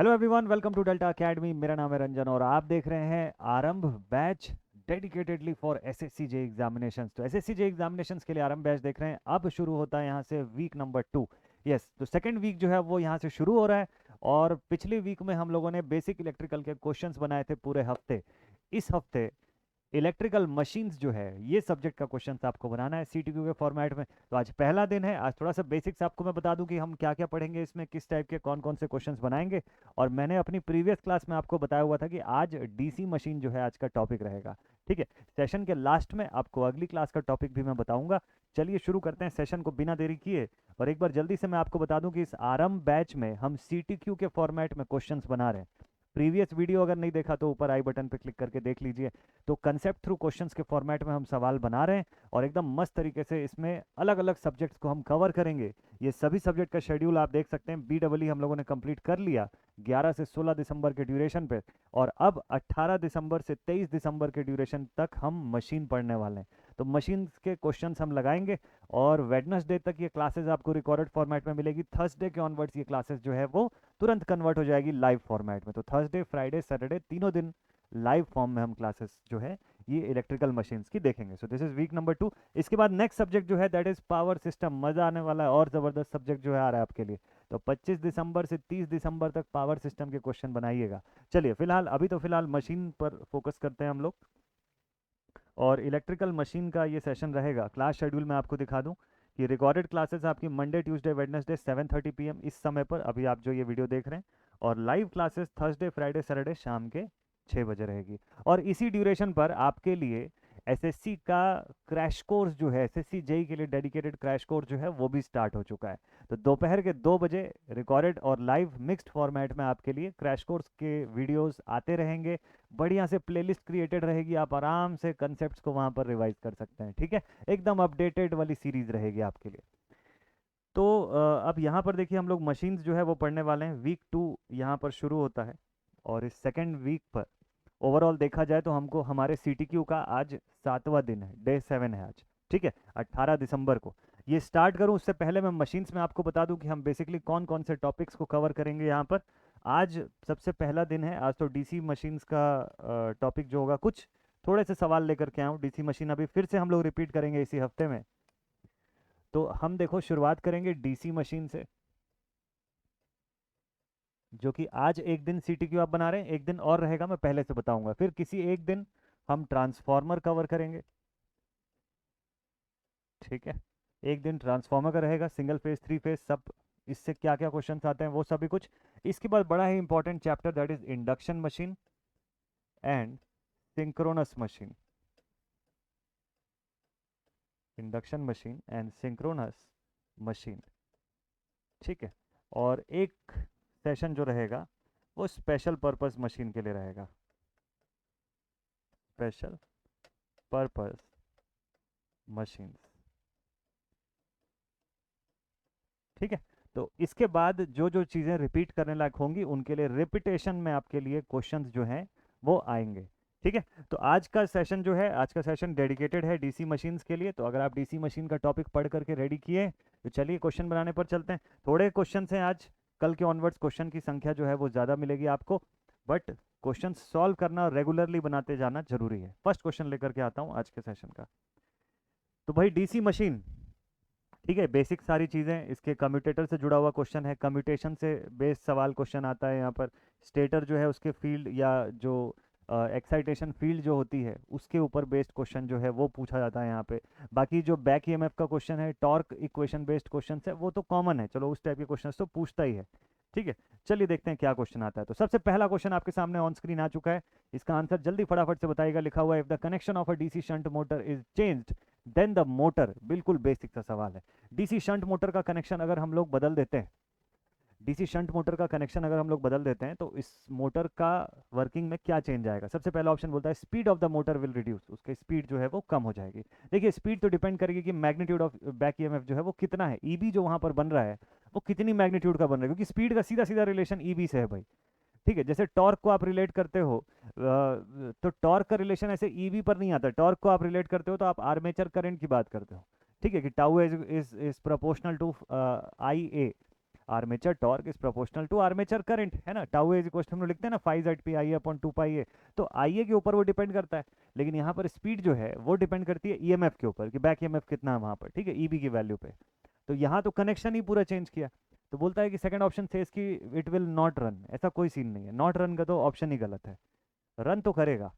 Hello everyone, welcome to Delta Academy. मेरा नाम है रंजन और आप देख रहे हैं आरंभ batch dedicatedly for SSC J examinations. तो एसएससी जे एग्जामिनेशंस के लिए आरंभ बैच देख रहे हैं। अब शुरू होता है यहाँ से वीक नंबर 2। यस, तो सेकंड वीक जो है वो यहाँ से शुरू हो रहा है। और पिछले वीक में हम लोगों ने बेसिक इलेक्ट्रिकल के क्वेश्चंस बनाए थे पूरे हफ्ते। इस हफ्ते इलेक्ट्रिकल मशीन्स जो है ये सब्जेक्ट का क्वेश्चन आपको बनाना है सीटीक्यू के फॉर्मेट में। तो आज पहला दिन है। आज थोड़ा सा बेसिक्स आपको मैं बता दूं कि हम क्या क्या पढ़ेंगे, इसमें किस टाइप के कौन कौन से क्वेश्चंस बनाएंगे। और मैंने अपनी प्रीवियस क्लास में आपको बताया हुआ था कि आज डीसी मशीन जो है आज का टॉपिक रहेगा। ठीक है, सेशन के लास्ट में आपको अगली क्लास का टॉपिक भी मैं बताऊंगा। चलिए शुरू करते हैं सेशन को बिना देरी किए। और एक बार जल्दी से मैं आपको बता दूं कि इस आरंभ बैच में हम सीटीक्यू के फॉर्मेट में क्वेश्चंस बना रहे हैं। प्रीवियस वीडियो अगर नहीं देखा तो ऊपर आई बटन पे क्लिक करके देख लीजिए। तो कंसेप्ट थ्रू क्वेश्चंस के फॉर्मेट में हम सवाल बना रहे हैं और एकदम मस्त तरीके से इसमें अलग अलग सब्जेक्ट्स को हम कवर करेंगे। ये सभी सब्जेक्ट का शेड्यूल आप देख सकते हैं। बीडब्ल्यू हम लोगों ने कंप्लीट कर लिया 11 से 16 दिसंबर के ड्यूरेशन पे। और अब 18 दिसंबर से 23 दिसंबर के ड्यूरेशन तक हम मशीन पढ़ने वाले हैं। तो मशीन के क्वेश्चंस हम लगाएंगे। और वेडनेसडे तक ये क्लासेस आपको रिकॉर्डेड फॉर्मेट में मिलेगी। थर्सडे के ऑनवर्ड्स ये क्लासेस जो है वो तुरंत कन्वर्ट हो जाएगी लाइव फॉर्मेट में। तो थर्सडे, फ्राइडे, सैटरडे तीनों दिन लाइव फॉर्म में हम क्लासेस जो है ये इलेक्ट्रिकल मशीन्स की देखेंगे। सो दिस इज वीक नंबर 2। इसके बाद नेक्स्ट सब्जेक्ट जो है दैट इज पावर सिस्टम। मजा आने वाला है और जबरदस्त सब्जेक्ट जो है आ रहा है आपके लिए। तो 25 दिसंबर से 30 दिसंबर तक पावर सिस्टम के क्वेश्चन बनाइएगा। चलिए फिलहाल फिलहाल मशीन पर फोकस करते हैं हम लोग। और इलेक्ट्रिकल मशीन का ये सेशन रहेगा। क्लास शेड्यूल में आपको दिखा दूं कि रिकॉर्डेड क्लासेस आपकी मंडे, ट्यूसडे, वेडनेसडे 7:30 PM इस समय पर, अभी आप जो ये वीडियो देख रहे हैं। और live classes Thursday, Friday, Saturday शाम के 6 बजे रहेगी। और इसी ड्यूरेशन पर आपके लिए एसएससी का क्रैश कोर्स जो है, एसएससी जेई के लिए डेडिकेटेड क्रैश कोर्स जो है वो भी स्टार्ट हो चुका है। तो दोपहर के 2 बजे रिकॉर्डेड और लाइव मिक्स्ड फॉर्मेट में आपके लिए क्रैश कोर्स के वीडियोस आते रहेंगे। बढ़िया से प्लेलिस्ट क्रिएटेड रहेगी, आप आराम से कंसेप्ट्स को वहां पर रिवाइज कर सकते हैं। ठीक है, एकदम अपडेटेड वाली सीरीज रहेगी आपके लिए। तो अब यहाँ पर देखिए हम लोग मशीन्स जो है वो पढ़ने वाले हैं। वीक 2 यहाँ पर शुरू होता है। और इस सेकेंड वीक पर ओवरऑल देखा जाए तो हमको हमारे सीटीक्यू का आज 7वां दिन है, डे 7 है आज। ठीक है, 18 दिसंबर को ये स्टार्ट करूं उससे पहले मैं मशीन्स में आपको बता दूं कि हम बेसिकली कौन कौन से टॉपिक्स को कवर करेंगे यहाँ पर। आज सबसे पहला दिन है। आज तो डीसी मशीन्स का टॉपिक जो होगा, कुछ थोड़े से सवाल लेकर के आऊँ। डीसी मशीन अभी फिर से हम लोग रिपीट करेंगे इसी हफ्ते में। तो हम देखो शुरुआत करेंगे डीसी मशीन से, जो कि आज एक दिन सीटीक्यू आप बना रहे हैं, एक दिन और रहेगा, मैं पहले से बताऊंगा। फिर किसी एक दिन हम ट्रांसफार्मर कवर करेंगे। ठीक है, एक दिन ट्रांसफार्मर का रहेगा, सिंगल फेज, थ्री फेज, सब इससे क्या क्या क्वेश्चंस आते हैं वो सभी कुछ। इसके बाद बड़ा ही important chapter that is induction machine and synchronous machine. Induction machine and synchronous machine. ठीक है, और एक सेशन जो रहेगा वो स्पेशल पर्पस मशीन के लिए रहेगा। Special purpose machine. ठीक है, तो इसके बाद जो जो चीज़ें रिपीट करने लायक होंगी उनके लिए रिपीटेशन में आपके लिए क्वेश्चंस जो हैं वो आएंगे। ठीक है, तो आज का सेशन जो है, आज का सेशन डेडिकेटेड है डीसी मशीन्स के लिए। तो अगर आप डीसी मशीन का टॉपिक पढ़ करके रेडी किए तो चलिए क्वेश्चन बनाने पर चलते हैं। थोड़े क्वेश्चन हैं आज, कल के ऑनवर्ड्स क्वेश्चन की संख्या जो है वो ज़्यादा मिलेगी आपको। बट क्वेश्चन सॉल्व करना रेगुलरली बनाते जाना जरूरी है। फर्स्ट क्वेश्चन लेकर के आता हूँ आज के सेशन का। तो भाई डीसी मशीन, ठीक है, बेसिक सारी चीज़ें। इसके कम्यूटेटर से जुड़ा हुआ क्वेश्चन है, कम्यूटेशन से बेस्ड सवाल क्वेश्चन आता है यहाँ पर। स्टेटर जो है उसके फील्ड या जो एक्साइटेशन फील्ड जो होती है उसके ऊपर बेस्ड क्वेश्चन जो है वो पूछा जाता है यहाँ पे। बाकी जो बैक ईएमएफ का क्वेश्चन है, टॉर्क इक्वेशन बेस्ड क्वेश्चन है, वो तो कॉमन है, चलो उस टाइप के क्वेश्चन तो पूछता ही है। ठीक है, चलिए देखते हैं क्या क्वेश्चन आता है। तो सबसे पहला क्वेश्चन आपके सामने ऑन स्क्रीन आ चुका है। इसका आंसर जल्दी फटाफट से बताइएगा। लिखा हुआ है if the connection of a DC shunt motor is changed then the motor. बिल्कुल बेसिक सा सवाल है। डीसी शंट मोटर का कनेक्शन अगर हम लोग बदल देते हैं, डीसी शंट मोटर का कनेक्शन अगर हम लोग बदल देते हैं तो इस मोटर का वर्किंग में क्या चेंज आएगा। सबसे पहला ऑप्शन बोलता है speed of the motor will reduce, उसकी स्पीड जो है वो कम हो जाएगी। देखिए स्पीड तो डिपेंड करेगी कि मैग्नीट्यूड ऑफ बैक ईएमएफ जो है वो कितना है, ईबी जो वहां पर बन रहा है वो कितनी मैग्नीट्यूड का बन रहा है, क्योंकि स्पीड का सीधा सीधा रिलेशन ईबी से है भाई। ठीक है, जैसे टॉर्क को आप रिलेट करते हो तो टॉर्क का रिलेशन ऐसे ईबी पर नहीं आता। टॉर्क को आप रिलेट करते हो तो आप आर्मेचर करंट की बात करते हो। ठीक है, कि tau is proportional to I A. Armature torque is proportional to armature current, है ना। टाउ इज इक्वल टू हम लोग लिखते हैं ना 5 ZP IA अपॉन 2 पाई ए, तो IA के ऊपर वो डिपेंड करता है, लेकिन यहाँ पर स्पीड जो है वो डिपेंड करती है EMF के ऊपर कि बैक EMF कितना है वहाँ पर, ठीक है, EB की वैल्यू पे। तो यहाँ तो कनेक्शन ही पूरा चेंज किया, तो बोलता है कि सेकंड ऑप्शन से इसकी इट विल नॉट रन, ऐसा कोई सीन नहीं है, नॉट रन का तो ऑप्शन ही गलत है, रन तो करेगा,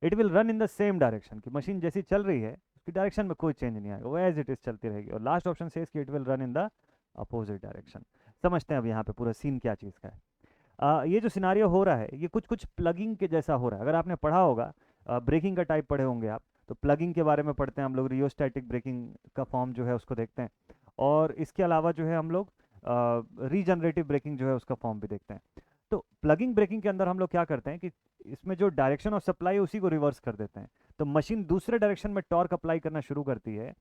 it will run in the same direction, कि मशीन जैसी चल रही है उसकी डायरेक्शन में कोई चेंज नहीं आएगा, वो एज इट इज चलती रहेगी। और लास्ट ऑप्शन से इसकी it will run in the opposite direction. समझते हैं अब यहाँ पे पूरा सीन क्या चीज़ का है। ये जो सिनारियो हो रहा है ये कुछ कुछ प्लगिंग के जैसा हो रहा है, अगर आपने पढ़ा होगा, ब्रेकिंग का टाइप पढ़े होंगे आप, तो प्लगिंग के बारे में पढ़ते हैं हम लोग, रियोस्टैटिक ब्रेकिंग का फॉर्म जो है उसको देखते हैं, और इसके अलावा जो है हम लोग रीजनरेटिव ब्रेकिंग जो है उसका फॉर्म भी देखते हैं। तो प्लगिंग ब्रेकिंग के अंदर हम लोग क्या करते हैं कि इसमें जो डायरेक्शन ऑफ सप्लाई है उसी को रिवर्स कर देते हैं, तो मशीन दूसरे डायरेक्शन में टॉर्क अप्लाई करना शुरू करती है।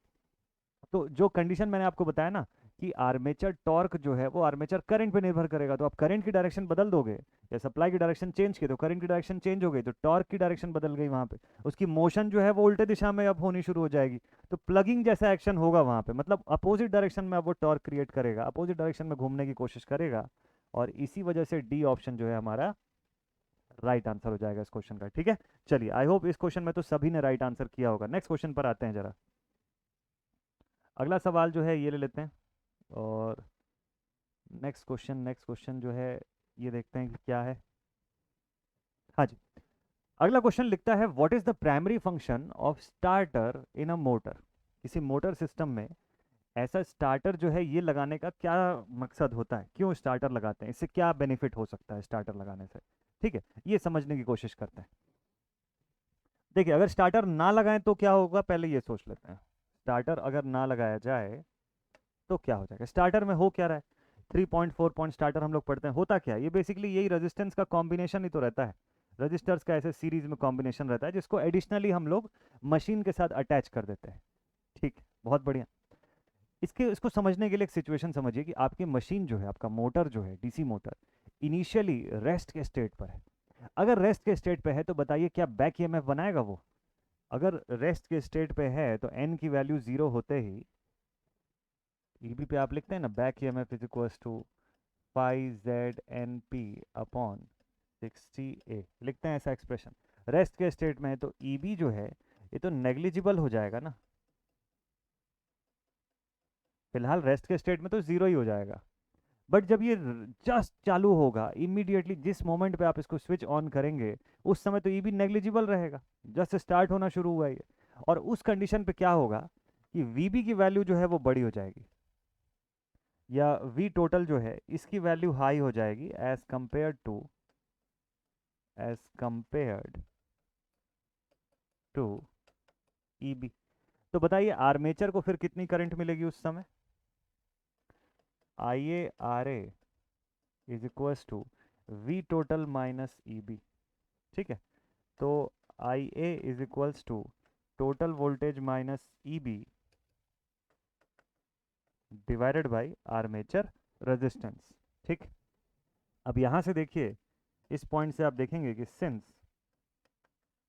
तो जो कंडीशन मैंने आपको बताया ना कि आर्मेचर टॉर्क जो है वो आर्मेचर करंट पे निर्भर करेगा, तो आप करंट की डायरेक्शन बदल दोगे या सप्लाई की डायरेक्शन चेंज की तो करंट की डायरेक्शन चेंज हो गई, तो टॉर्क की डायरेक्शन बदल गई, वहां पे उसकी मोशन जो है वो उल्टे दिशा में अब होनी शुरू हो जाएगी, तो प्लगिंग जैसा एक्शन होगा वहां पे, मतलब अपोजिट डायरेक्शन में अब वो टॉर्क क्रिएट करेगा, अपोजिट डायरेक्शन में घूमने की कोशिश करेगा, और इसी वजह से डी ऑप्शन जो है हमारा राइट आंसर हो जाएगा इस क्वेश्चन का। ठीक है, चलिए आई होप इस क्वेश्चन में तो सभी ने राइट आंसर किया होगा। नेक्स्ट क्वेश्चन पर आते हैं जरा, अगला सवाल जो है ये ले लेते हैं, और नेक्स्ट क्वेश्चन जो है ये देखते हैं कि क्या है। हाँ जी, अगला क्वेश्चन लिखता है what is the primary function of starter in a motor. किसी मोटर सिस्टम में ऐसा स्टार्टर जो है ये लगाने का क्या मकसद होता है, क्यों स्टार्टर लगाते हैं, इससे क्या बेनिफिट हो सकता है स्टार्टर लगाने से। ठीक है, ये समझने की कोशिश करते हैं। देखिए, अगर स्टार्टर ना लगाएं तो क्या होगा, पहले ये सोच लेते हैं, स्टार्टर अगर ना लगाया जाए तो क्या हो जाएगा। स्टार्टर में हो क्या रहा है, 3.4 पॉइंट स्टार्टर हम लोग पढ़ते हैं, होता क्या है, ये बेसिकली यही रेजिस्टेंस का कॉम्बिनेशन ही तो रहता है, रजिस्टर्स का ऐसे सीरीज में कॉम्बिनेशन रहता है जिसको एडिशनली हम लोग मशीन के साथ अटैच कर देते हैं। ठीक, बहुत बढ़िया। इसको समझने के लिए एक सिचुएशन समझिए कि आपकी मशीन जो है, आपका मोटर जो है, डीसी मोटर, इनिशियली रेस्ट के स्टेट पर है। अगर रेस्ट के स्टेट पे है तो बताइए क्या बैक ईएमएफ बनाएगा वो। अगर रेस्ट के स्टेट पे है तो एन की वैल्यू 0 होते ही ईबी पे आप लिखते हैं ना back EMF is equals to 5ZNP upon 60A, लिखते हैं ऐसा एक्सप्रेशन। रेस्ट के स्टेट में है तो ईबी जो है ये तो नेग्लिजिबल हो जाएगा ना, फिलहाल रेस्ट के स्टेट में तो 0 ही हो जाएगा, बट जब ये जस्ट चालू होगा, इमीडिएटली जिस मोमेंट पे आप इसको स्विच ऑन करेंगे उस समय तो ईबी नेग्लिजिबल रहेगा, जस्ट स्टार्ट होना शुरू हुआ ये, और उस कंडीशन पे क्या होगा कि वीबी की वैल्यू जो है वो बड़ी हो जाएगी, या वी टोटल जो है इसकी वैल्यू हाई हो जाएगी एज कंपेयर्ड टू ईबी। तो बताइए आर्मेचर को फिर कितनी करंट मिलेगी उस समय, IA is equals to V total minus EB. ठीक है, तो IA is equals to total voltage minus EB divided by armature resistance. ठीक, अब यहां से देखिए, इस पॉइंट से आप देखेंगे कि सिंस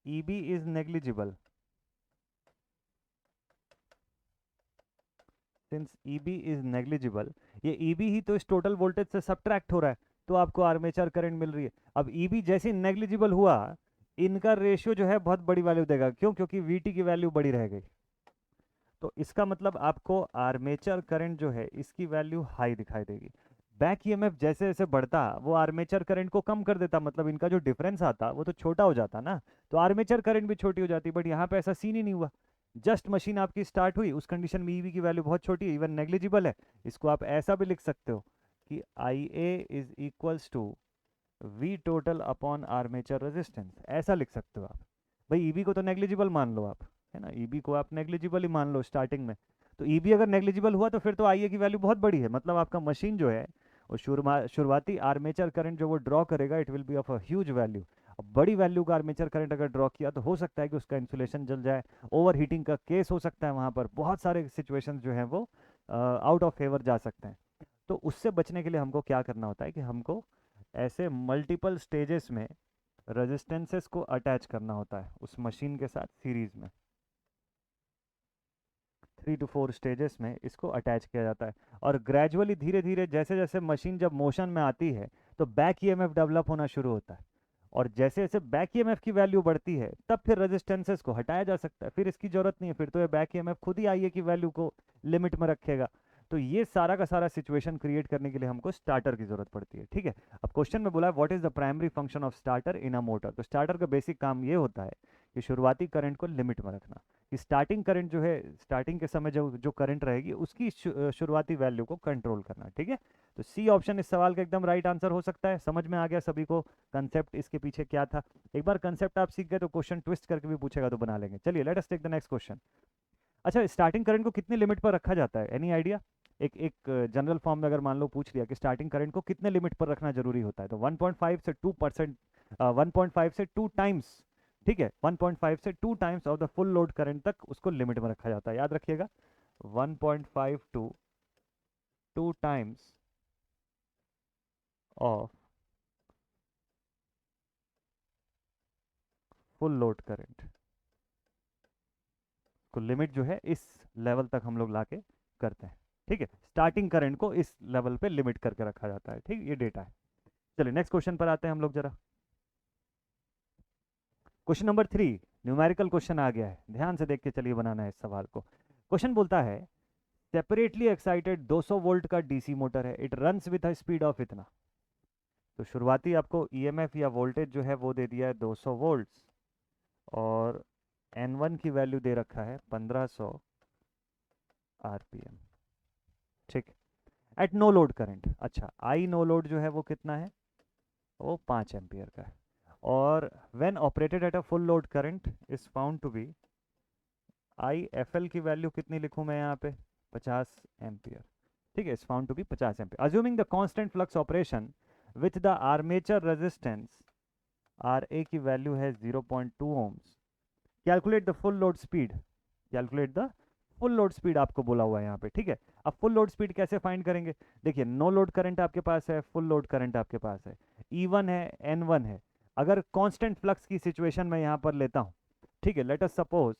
ईबी इज नेग्लिजिबल, ये ईबी ही तो इस टोटल वोल्टेज से सब्ट्रैक्ट हो रहा है, तो आपको आर्मेचर करंट मिल रही है। अब ईबी जैसे नेग्लिजिबल हुआ, इनका रेशियो जो है बहुत बड़ी वैल्यू देगा, क्यों, क्योंकि वीटी की वैल्यू बड़ी रह गई, तो इसका मतलब आपको आर्मेचर करंट जो है इसकी वैल्यू हाई दिखाई देगी। बैक ईएमएफ जैसे जैसे बढ़ता वो आर्मेचर करंट को कम कर देता, मतलब इनका जो डिफरेंस आता वो तो छोटा हो जाता ना, तो आर्मेचर करंट भी छोटी हो जाती, बट यहाँ पे ऐसा सीन ही नहीं हुआ। जस्ट मशीन आपकी स्टार्ट हुई, उस कंडीशन में ईवी की वैल्यू बहुत छोटी है, इवन नेग्लिजिबल है। इसको आप ऐसा भी लिख सकते हो कि IA is equals to V total upon armature resistance, ऐसा लिख सकते हो आप। भाई ईबी को तो नेग्लिजिबल मान लो आप, है ना, ईबी को आप नेग्लिजिबल ही मान लो स्टार्टिंग में, तो ईबी अगर नेग्लिजिबल हुआ तो फिर तो IA की वैल्यू बहुत बड़ी है, मतलब आपका मशीन जो है वो शुरुआती आर्मेचर करंट जो वो ड्रॉ करेगा it will be of a huge value. अब बड़ी वैल्यू का आर्मेचर करंट अगर ड्रॉ किया तो हो सकता है कि उसका इंसुलेशन जल जाए, ओवर हीटिंग का केस हो सकता है, वहाँ पर बहुत सारे सिचुएशन जो हैं वो आउट ऑफ फेवर जा सकते हैं। तो उससे बचने के लिए हमको क्या करना होता है कि हमको ऐसे मल्टीपल स्टेजेस में रेजिस्टेंसेस को अटैच करना होता है उस मशीन के साथ सीरीज में। 3 to 4 स्टेजेस में इसको अटैच किया जाता है। और ग्रेजुअली धीरे धीरे जैसे जैसे मशीन जब मोशन में आती है तो बैक ईएमएफ डेवलप होना शुरू होता है। और जैसे जैसे बैक ईएमएफ की वैल्यू बढ़ती है तब फिर रेजिस्टेंसेस को हटाया जा सकता है, फिर इसकी जरूरत नहीं है, फिर तो ये बैक ईएमएफ खुद ही आईए की वैल्यू को लिमिट में रखेगा। तो ये सारा का सारा सिचुएशन क्रिएट करने के लिए हमको स्टार्टर की जरूरत पड़ती है। ठीक है, अब क्वेश्चन में बोला है what is the primary function of starter in a motor. तो स्टार्टर का बेसिक काम ये होता है कि शुरुआती करंट को लिमिट में रखना, कि स्टार्टिंग करंट जो है, स्टार्टिंग के समय जो जो करंट रहेगी उसकी शुरुआती वैल्यू को कंट्रोल करना। ठीक है, तो सी ऑप्शन इस सवाल का एकदम राइट आंसर हो सकता है। समझ में आ गया सभी को कंसेप्ट इसके पीछे क्या था। एक बार कंसेप्ट आप सीख गए तो क्वेश्चन ट्विस्ट करके भी पूछेगा तो बना लेंगे। चलिए let us take the next question. अच्छा, स्टार्टिंग करंट को कितने लिमिट पर रखा जाता है, एनी आइडिया? एक एक जनरल फॉर्म में अगर मान लो पूछ लिया कि स्टार्टिंग करंट को कितने लिमिट पर रखना जरूरी होता है, तो 1.5 से 2%, 1.5 से 2 टाइम्स। ठीक है, 1.5 से 2 times of the full load current तक उसको लिमिट में रखा जाता है, याद रखिएगा। 1.5 two 2 times of full load current को लिमिट जो है इस लेवल तक हम लोग लाके करते हैं। ठीक है, स्टार्टिंग करंट को इस लेवल पे लिमिट करके रखा जाता है। ठीक, ये डेटा है। चलिए नेक्स्ट क्वेश्चन पर आते हैं हम लोग जरा। क्वेश्चन नंबर 3, न्यूमेरिकल क्वेश्चन आ गया है, ध्यान से देख के चलिए बनाना है इस सवाल को। क्वेश्चन बोलता है सेपरेटली एक्साइटेड 200 वोल्ट का डीसी मोटर है, it runs with a speed of इतना। तो शुरुआती आपको ईएमएफ या वोल्टेज जो है वो दे दिया है 200 वोल्ट्स, और N1 की वैल्यू दे रखा है 1500 आरपीएम। ठीक, एट नो लोड करंट। अच्छा, आई नो लोड जो है वो कितना है, वो 5 एम्पियर का है। और when operated at a full load current is found to be, I F L की वैल्यू कितनी लिखूं मैं यहाँ पे, 50 एम्पियर। ठीक है, is found to be 50 ampere. Assuming the constant flux operation with the armature resistance R A की value है 0.2 ohms, calculate the full load speed. Calculate the full load speed आपको बोला हुआ है यहाँ पे। ठीक है, अब फुल लोड स्पीड कैसे फाइंड करेंगे? देखिए, नो लोड करंट आपके पास है, फुल लोड करंट आपके पास है, E1 है, N1 है। अगर कांस्टेंट फ्लक्स की सिचुएशन में यहाँ पर लेता हूँ, ठीक है, लेट अस सपोज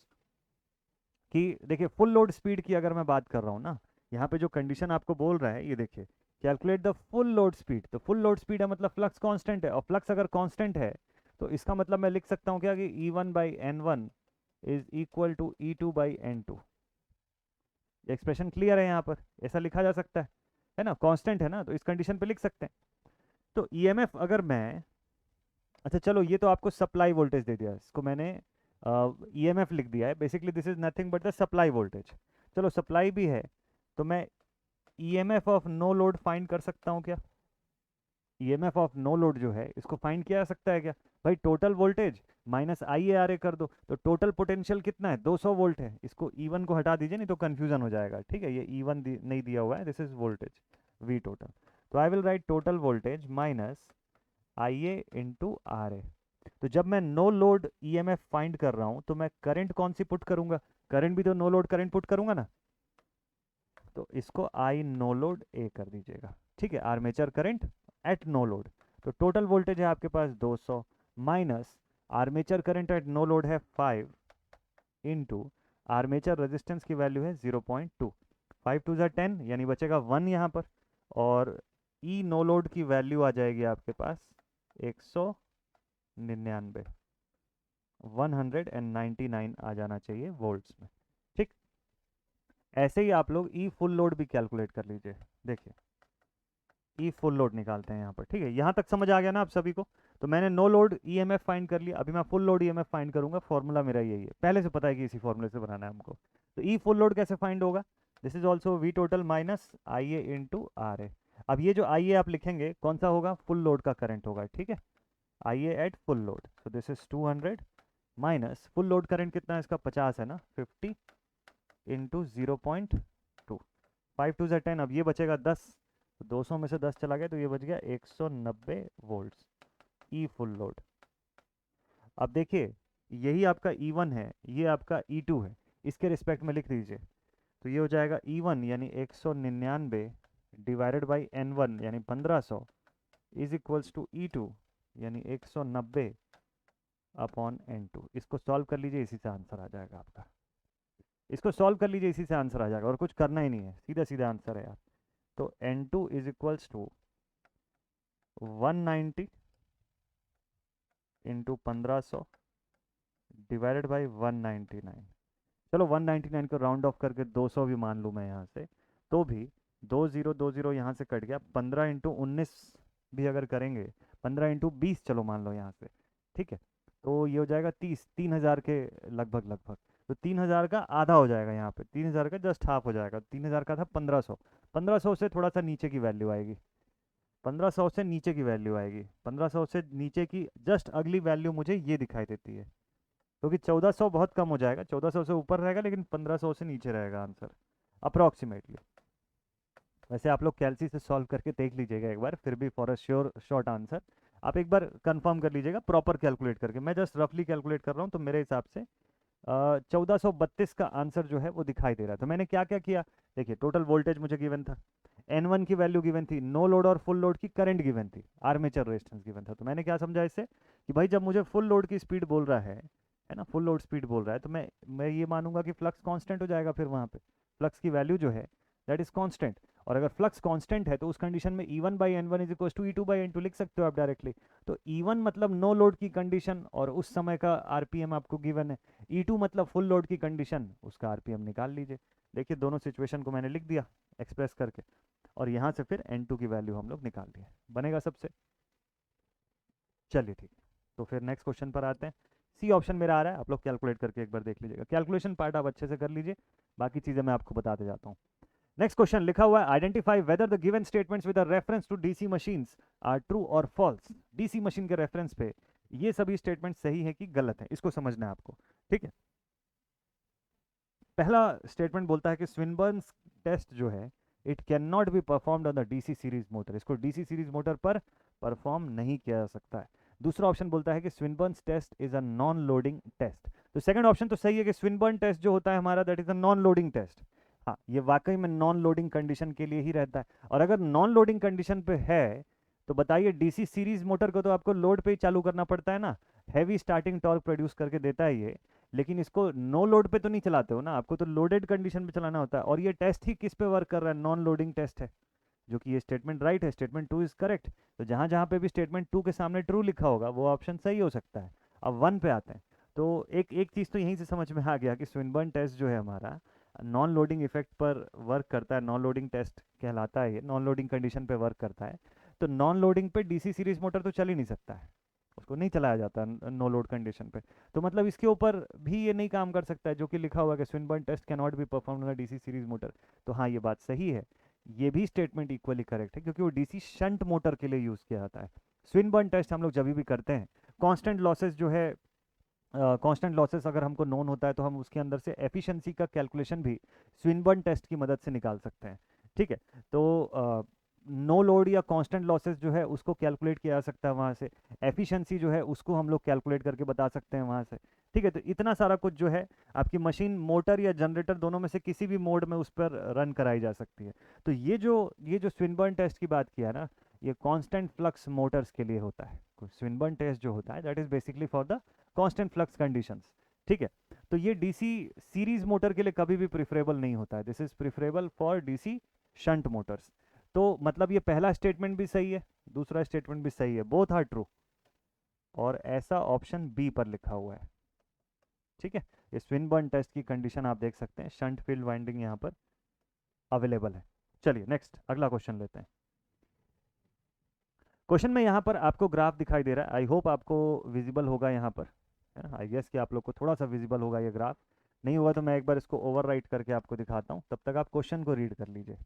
कि देखिए फुल लोड स्पीड की अगर मैं बात कर रहा हूँ ना, यहाँ पे जो कंडीशन आपको बोल रहा है ये देखिए, calculate the full load speed. तो फुल लोड स्पीड है मतलब फ्लक्स कांस्टेंट है, और फ्लक्स अगर कांस्टेंट है तो इसका मतलब मैं लिख सकता हूँ क्या कि E1/N1 is equal to E2/N2। Expression clear है यहाँ पर, ऐसा लिखा जा सकता है ना, कांस्टेंट है ना, तो इस कंडीशन पे लिख सकते हैं। तो ईएमएफ अगर मैं, अच्छा चलो ये तो आपको सप्लाई वोल्टेज दे दिया, इसको मैंने ईएमएफ लिख दिया है, basically this is nothing but the supply voltage. चलो सप्लाई भी है तो मैं EMF of no load find कर सकता हूँ क्या? ईएमएफ ऑफ नो लोड जो है इसको फाइंड किया जा सकता है क्या? भाई total voltage minus I A R A कर दो, तो टोटल पोटेंशियल कितना है, 200 वोल्ट है। इसको E1 को हटा दीजिए नहीं तो कंफ्यूजन हो जाएगा। ठीक है, ये E1 नहीं दिया हुआ है, this is voltage V total. तो I will write total voltage minus I A into R A. तो जब मैं नो लोड ईएमएफ फाइंड कर रहा हूं तो मैं करंट कौन सी पुट करूंगा? करंट भी तो नो लोड करंट पुट करूंगा ना, तो इसको आई नो लोड ए कर दीजिएगा। ठीक है, armature current at no load. तो टोटल वोल्टेज है आपके पास 200 minus armature current at no load है 5 इंटू आर्मेचर रेजिस्टेंस की वैल्यू है 0.2। 5 टू ज़ा 10 यानी बचेगा 1 यहाँ पर, और ई नो लोड की वैल्यू आ जाएगी आपके पास 199, 199 आ जाना चाहिए वोल्ट्स में। ठीक, ऐसे ही आप लोग ई फुल लोड भी कैलकुलेट कर लीजिए। देखिए ई फुल लोड निकालते हैं यहाँ पर। ठीक है, यहाँ तक समझ आ गया ना आप सभी को? तो मैंने नो लोड ईएमएफ फाइंड कर लिया, अभी मैं फुल लोड ईएमएफ फाइंड करूंगा। फॉर्मूला मेरा यही है, पहले से पता है कि इसी फॉर्मूले से बनाना है हमको। तो ई फुल लोड कैसे फाइंड होगा? This is also V total minus I A into R A. अब ये जो आई ए आप लिखेंगे कौन सा होगा? फुल लोड का करंट होगा। ठीक है, I A at full load, so this is 200 minus full load current कितना है इसका, 50 है ना, 50 इंटू 0.2। 5 टू ज़ा 10, अब ये बचेगा 10, तो 200 में से 10 चला गया तो ये बच गया 190 वोल्ट्स ई फुल लोड। अब देखिए यही आपका E1 है, ये आपका E2 है, इसके रिस्पेक्ट में लिख दीजिए। तो ये हो जाएगा E1 यानी 199 डिवाइडेड बाई N1 यानी 1500 इज इक्वल्स टू E2 यानी 190 अपॉन N2। इसको सॉल्व कर लीजिए, इसी से आंसर आ जाएगा आपका। इसको सॉल्व कर लीजिए, इसी से आंसर आ जाएगा और कुछ करना ही नहीं है, सीधा सीधा आंसर है यार। तो N2 is equals to 190 into 1500 divided by 199। चलो 199 को राउंड ऑफ करके 200 भी मान लूँ मैं यहाँ से, तो भी 2020 यहाँ से कट गया। 15 इंटू 19 भी अगर करेंगे, 15 इंटू 20 चलो मान लो यहाँ से, ठीक है, तो ये हो जाएगा 30, 3000 के लगभग लगभग। तो 3000 का आधा हो जाएगा यहाँ पे, 3000 का जस्ट हाफ हो जाएगा। 3000 का था 1500, 1500 से थोड़ा सा नीचे की वैल्यू आएगी, 1500 से नीचे की वैल्यू आएगी, 1500 से नीचे की जस्ट अगली वैल्यू मुझे ये दिखाई देती है, क्योंकि 1400 बहुत कम हो जाएगा, 1400 से ऊपर रहेगा लेकिन 1500 से नीचे रहेगा आंसर अप्रॉक्सीमेटली। वैसे आप लोग कैलसी से सॉल्व करके देख लीजिएगा एक बार, फिर भी for a sure short answer आप एक बार कंफर्म कर लीजिएगा प्रॉपर कैलकुलेट करके। मैं जस्ट रफली कैलकुलेट कर रहा हूँ, तो मेरे हिसाब से 1432 का आंसर जो है वो दिखाई दे रहा है। तो मैंने क्या क्या किया, देखिए टोटल वोल्टेज मुझे गिवन था, N1 की वैल्यू गिवन थी, नो लोड और फुल लोड की करंट गिवन थी, आर्मेचर रेजिस्टेंस गिवन था। तो मैंने क्या समझा इससे कि भाई जब मुझे फुल लोड की स्पीड बोल रहा है ना, फुल लोड स्पीड बोल रहा है, तो मैं ये मानूंगा कि फ्लक्स कांस्टेंट हो जाएगा। फिर वहाँ पे फ्लक्स की वैल्यू जो है दैट इज कांस्टेंट, और अगर फ्लक्स कांस्टेंट है तो उस कंडीशन में E1 by N1 is equal to E2 by N2 लिख सकते हो आप डायरेक्टली। तो E1 मतलब नो लोड की कंडीशन और उस समय का आरपीएम आपको गिवन है, E2 मतलब फुल लोड की कंडीशन, उसका आरपीएम निकाल लीजिए। देखिए दोनों सिचुएशन को मैंने लिख दिया एक्सप्रेस करके, और यहाँ से फिर N2 की वैल्यू हम लोग निकाल दिए, बनेगा सबसे। चलिए ठीक है, तो फिर नेक्स्ट क्वेश्चन पर आते हैं। सी ऑप्शन मेरा आ रहा है, आप लोग कैलकुलेट करके एक बार देख लीजिएगा, कैलकुलेशन पार्ट आप अच्छे से कर लीजिए, बाकी चीज़ें मैं आपको बताते जाता हूँ। नेक्स्ट क्वेश्चन लिखा हुआ है, identify whether the given statements with reference to DC machines are true और फॉल्स। डीसी मशीन के रेफरेंस पे ये सभी स्टेटमेंट सही है कि गलत है, इसको समझना है आपको, ठीक है। पहला स्टेटमेंट बोलता है कि स्विनबर्न्स टेस्ट जो है it can not be performed on the DC series motor, इसको डीसी सीरीज मोटर पर परफॉर्म नहीं किया जा सकता है। दूसरा ऑप्शन बोलता है कि Swinburne's test is a non loading test. तो सेकंड ऑप्शन तो सही है कि स्विनबर्न टेस्ट जो होता है हमारा that is a non loading test. हाँ, ये वाकई में नॉन लोडिंग कंडीशन के लिए ही रहता है, और अगर नॉन लोडिंग कंडीशन पे है तो बताइए डीसी सीरीज मोटर को तो आपको लोड पे ही चालू करना पड़ता है ना, हैवी स्टार्टिंग टॉर्क प्रोड्यूस करके देता है ये, लेकिन इसको नो लोड पे तो नहीं चलाते हो ना, आपको तो लोडेड कंडीशन पे चलाना होता है। और ये टेस्ट ही किस पे वर्क कर रहा है, नॉन लोडिंग टेस्ट है, जो कि ये स्टेटमेंट राइट है, स्टेटमेंट 2 इज करेक्ट। तो जहां जहां पे भी स्टेटमेंट 2 के सामने ट्रू लिखा होगा वो ऑप्शन सही हो सकता है। अब 1 पे आते हैं, तो एक एक चीज़ तो यहीं से समझ में आ गया कि स्विनबर्न टेस्ट जो है हमारा नॉन लोडिंग इफेक्ट पर वर्क करता है, नॉन लोडिंग टेस्ट कहलाता है, ये नॉन लोडिंग कंडीशन पे वर्क करता है। तो नॉन लोडिंग पे डीसी सीरीज मोटर तो चल ही नहीं सकता है, उसको नहीं चलाया जाता नो लोड कंडीशन पे। तो मतलब इसके ऊपर भी ये नहीं काम कर सकता है जो कि लिखा हुआ है कि Swinburne test can not be performed on DC series motor. तो हाँ, ये बात सही है, ये भी स्टेटमेंट इक्वली करेक्ट है, क्योंकि वो डीसी शंट मोटर के लिए यूज़ किया जाता है। स्विनबर्न टेस्ट हम लोग जब भी करते हैं, कांस्टेंट लॉसेस जो है, कांस्टेंट लॉसेस अगर हमको नोन होता है तो हम उसके अंदर से एफिशिएंसी का कैलकुलेशन भी स्विनबर्न टेस्ट की मदद से निकाल सकते हैं, ठीक है। तो नो लोड या कांस्टेंट लॉसेस जो है उसको कैलकुलेट किया जा सकता है वहाँ से, एफिशिएंसी जो है उसको हम लोग कैलकुलेट करके बता सकते हैं वहाँ से, ठीक है। तो इतना सारा कुछ जो है आपकी मशीन मोटर या जनरेटर दोनों में से किसी भी मोड में उस पर रन कराई जा सकती है। तो ये जो स्विनबर्न टेस्ट की बात किया ना, ये कांस्टेंट फ्लक्स मोटर्स के लिए होता है। स्विनबर्न टेस्ट जो होता है that is basically for the constant flux conditions, ठीक है। तो ये डीसी सीरीज मोटर के लिए कभी भी प्रिफरेबल नहीं होता है, this is preferable for DC shunt Motors. तो मतलब ये पहला स्टेटमेंट भी सही है, दूसरा स्टेटमेंट भी सही है, बोथ आर ट्रू, और ऐसा ऑप्शन बी पर लिखा हुआ है, ठीक है। ये स्विनबर्न टेस्ट की कंडीशन आप देख सकते हैं, शंट फील्ड वाइंडिंग यहाँ पर अवेलेबल है। चलिए नेक्स्ट अगला क्वेश्चन लेते हैं। क्वेश्चन में यहाँ पर आपको ग्राफ दिखाई दे रहा है, आई होप आपको विजिबल होगा यहाँ पर, है ना, आई गेस कि आप लोग को थोड़ा सा विजिबल होगा ये ग्राफ। नहीं होगा तो मैं एक बार इसको ओवरराइट करके आपको दिखाता हूँ, तब तक आप क्वेश्चन को रीड कर लीजिए।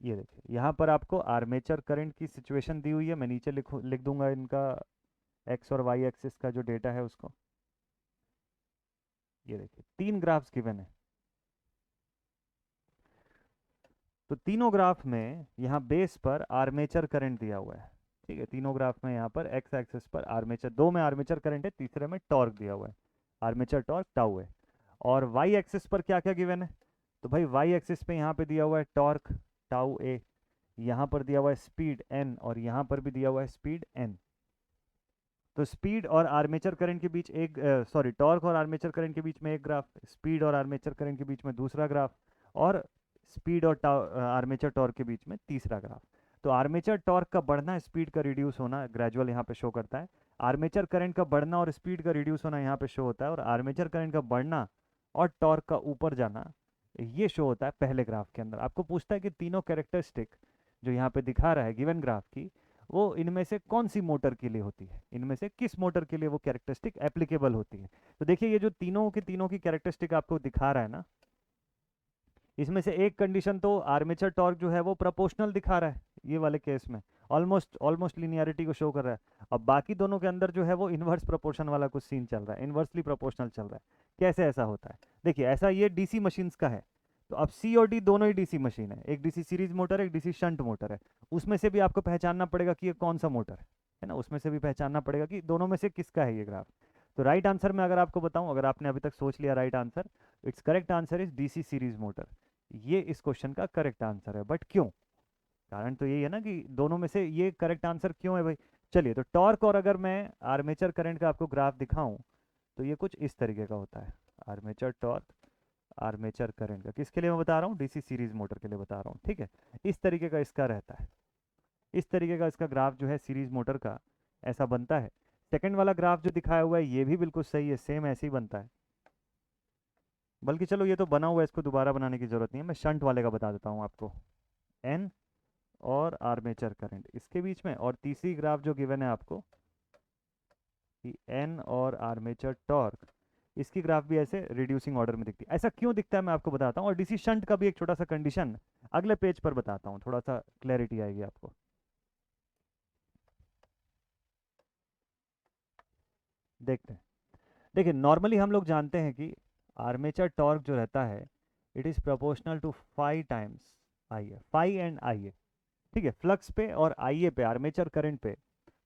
ये देखिए यहाँ पर आपको आर्मेचर करंट की सिचुएशन दी हुई है, मैं नीचे लिख दूंगा इनका एक्स और वाई एक्सिस का जो डेटा है उसको। ये देखिए 3 ग्राफ्स गिवन है, तो तीनों ग्राफ में यहाँ बेस पर आर्मेचर करंट दिया हुआ है, ठीक है। तीनों ग्राफ में यहाँ पर एक्स एक्सिस पर आर्मेचर, दो में आर्मेचर करंट है, तीसरे में टॉर्क दिया हुआ है, आर्मेचर टॉर्क टाउ है। और वाई एक्सिस पर क्या क्या गिवन है, तो भाई वाई एक्सिस पे यहाँ पे दिया हुआ है टॉर्क टाउ ए, यहाँ पर दिया हुआ है स्पीड एन, और यहाँ पर भी दिया हुआ है स्पीड एन। तो स्पीड और आर्मेचर करंट के बीच एक टॉर्क और आर्मेचर करंट के बीच में एक ग्राफ, स्पीड और आर्मेचर करंट के बीच में दूसरा ग्राफ, और स्पीड और आर्मेचर टॉर्क के बीच में तीसरा ग्राफ। तो आर्मेचर टॉर्क का बढ़ना स्पीड का रिड्यूस होना ग्रेजुअल यहाँ पे शो करता है, आर्मेचर करंट का बढ़ना और स्पीड का रिड्यूस होना यहाँ पे शो होता है, और आर्मेचर करंट का बढ़ना और टॉर्क का ऊपर जाना ये शो होता है पहले ग्राफ के अंदर। आपको पूछता है कि तीनों कैरेक्टरिस्टिक जो यहाँ पे दिखा रहा है गिवन ग्राफ की, वो इनमें से कौन सी मोटर के लिए होती है, इनमें से किस मोटर के लिए वो कैरेक्टरिस्टिक एप्लीकेबल होती है। तो देखिए ये जो तीनों की कैरेक्टरिस्टिक आपको दिखा रहा है ना, इसमें से एक कंडीशन तो आर्मेचर टॉर्क जो है वो प्रोपोर्शनल दिखा रहा है, ये वाले केस में ऑलमोस्ट लिनियरिटी को शो कर रहा है। अब बाकी दोनों के अंदर जो है वो इन्वर्स प्रोपोर्शन वाला कुछ सीन चल रहा है, इन्वर्सली प्रोपोर्शनल चल रहा है। कैसे ऐसा होता है, देखिए ऐसा ये डीसी मशीन्स का है। तो अब सी और डी दोनों ही डीसी मशीन है, एक डीसी सीरीज मोटर है, एक डीसी शंट मोटर है। उसमें से भी आपको पहचानना पड़ेगा कि ये कौन सा मोटर है ना, उसमें से भी पहचानना पड़ेगा कि दोनों में से किसका है ये ग्राफ। तो राइट आंसर में अगर आपको बताऊं, अगर आपने अभी तक सोच लिया right answer, it's correct answer is DC series motor. ये इस क्वेश्चन का करेक्ट आंसर है। बट क्यों, कारण तो यही है ना कि दोनों में से ये करेक्ट आंसर क्यों है भाई। चलिए, तो टॉर्क और अगर मैं आर्मेचर करंट का आपको ग्राफ दिखाऊं तो ये कुछ इस तरीके का होता है। आर्मेचर टॉर्क, आर्मेचर करंट का किसके लिए मैं बता रहा हूँ, डीसी सीरीज मोटर के लिए बता रहा हूँ, ठीक है। इस तरीके का इसका रहता है, इस तरीके का इसका ग्राफ जो है सीरीज मोटर का ऐसा बनता है। सेकंड वाला ग्राफ जो दिखाया हुआ है ये भी बिल्कुल सही है, सेम ऐसे ही बनता है। बल्कि चलो ये तो बना हुआ है, इसको दोबारा बनाने की जरूरत नहीं है, मैं शंट वाले का बता देता हूँ आपको। एन और आर्मेचर करंट इसके बीच में, और तीसरी ग्राफ जो गिवन है आपको कि एन और आर्मेचर टॉर्क, इसकी ग्राफ भी ऐसे रिड्यूसिंग ऑर्डर में दिखती है। ऐसा क्यों दिखता है मैं आपको बताता हूँ, और डीसी शंट का भी एक छोटा सा कंडीशन अगले पेज पर बताता हूँ, थोड़ा सा क्लैरिटी आएगी आपको। देखते हैं, देखिए नॉर्मली हम लोग जानते हैं कि आर्मेचर टॉर्क जो रहता है it is proportional to phi times I A, phi and I A, ठीक है। फ्लक्स पे और आई ए पे, आर्मेचर करंट पे,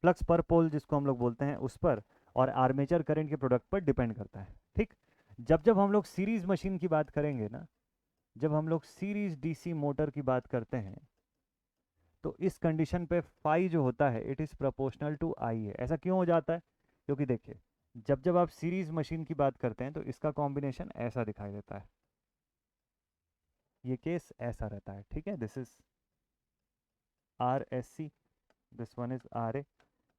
फ्लक्स पर पोल जिसको हम लोग बोलते हैं उस पर, और आर्मेचर करंट के प्रोडक्ट पर डिपेंड करता है, ठीक। जब जब हम लोग सीरीज मशीन की बात करेंगे ना, जब हम लोग सीरीज डीसी मोटर की बात करते हैं, तो इस कंडीशन पे फाई जो होता है इट इज़ प्रोपोर्शनल टू आई है। ऐसा क्यों हो जाता है, क्योंकि देखिए जब जब आप सीरीज मशीन की बात करते हैं तो इसका कॉम्बिनेशन ऐसा दिखाई देता है, ये केस ऐसा रहता है, ठीक है। This is R S C, this one is R A,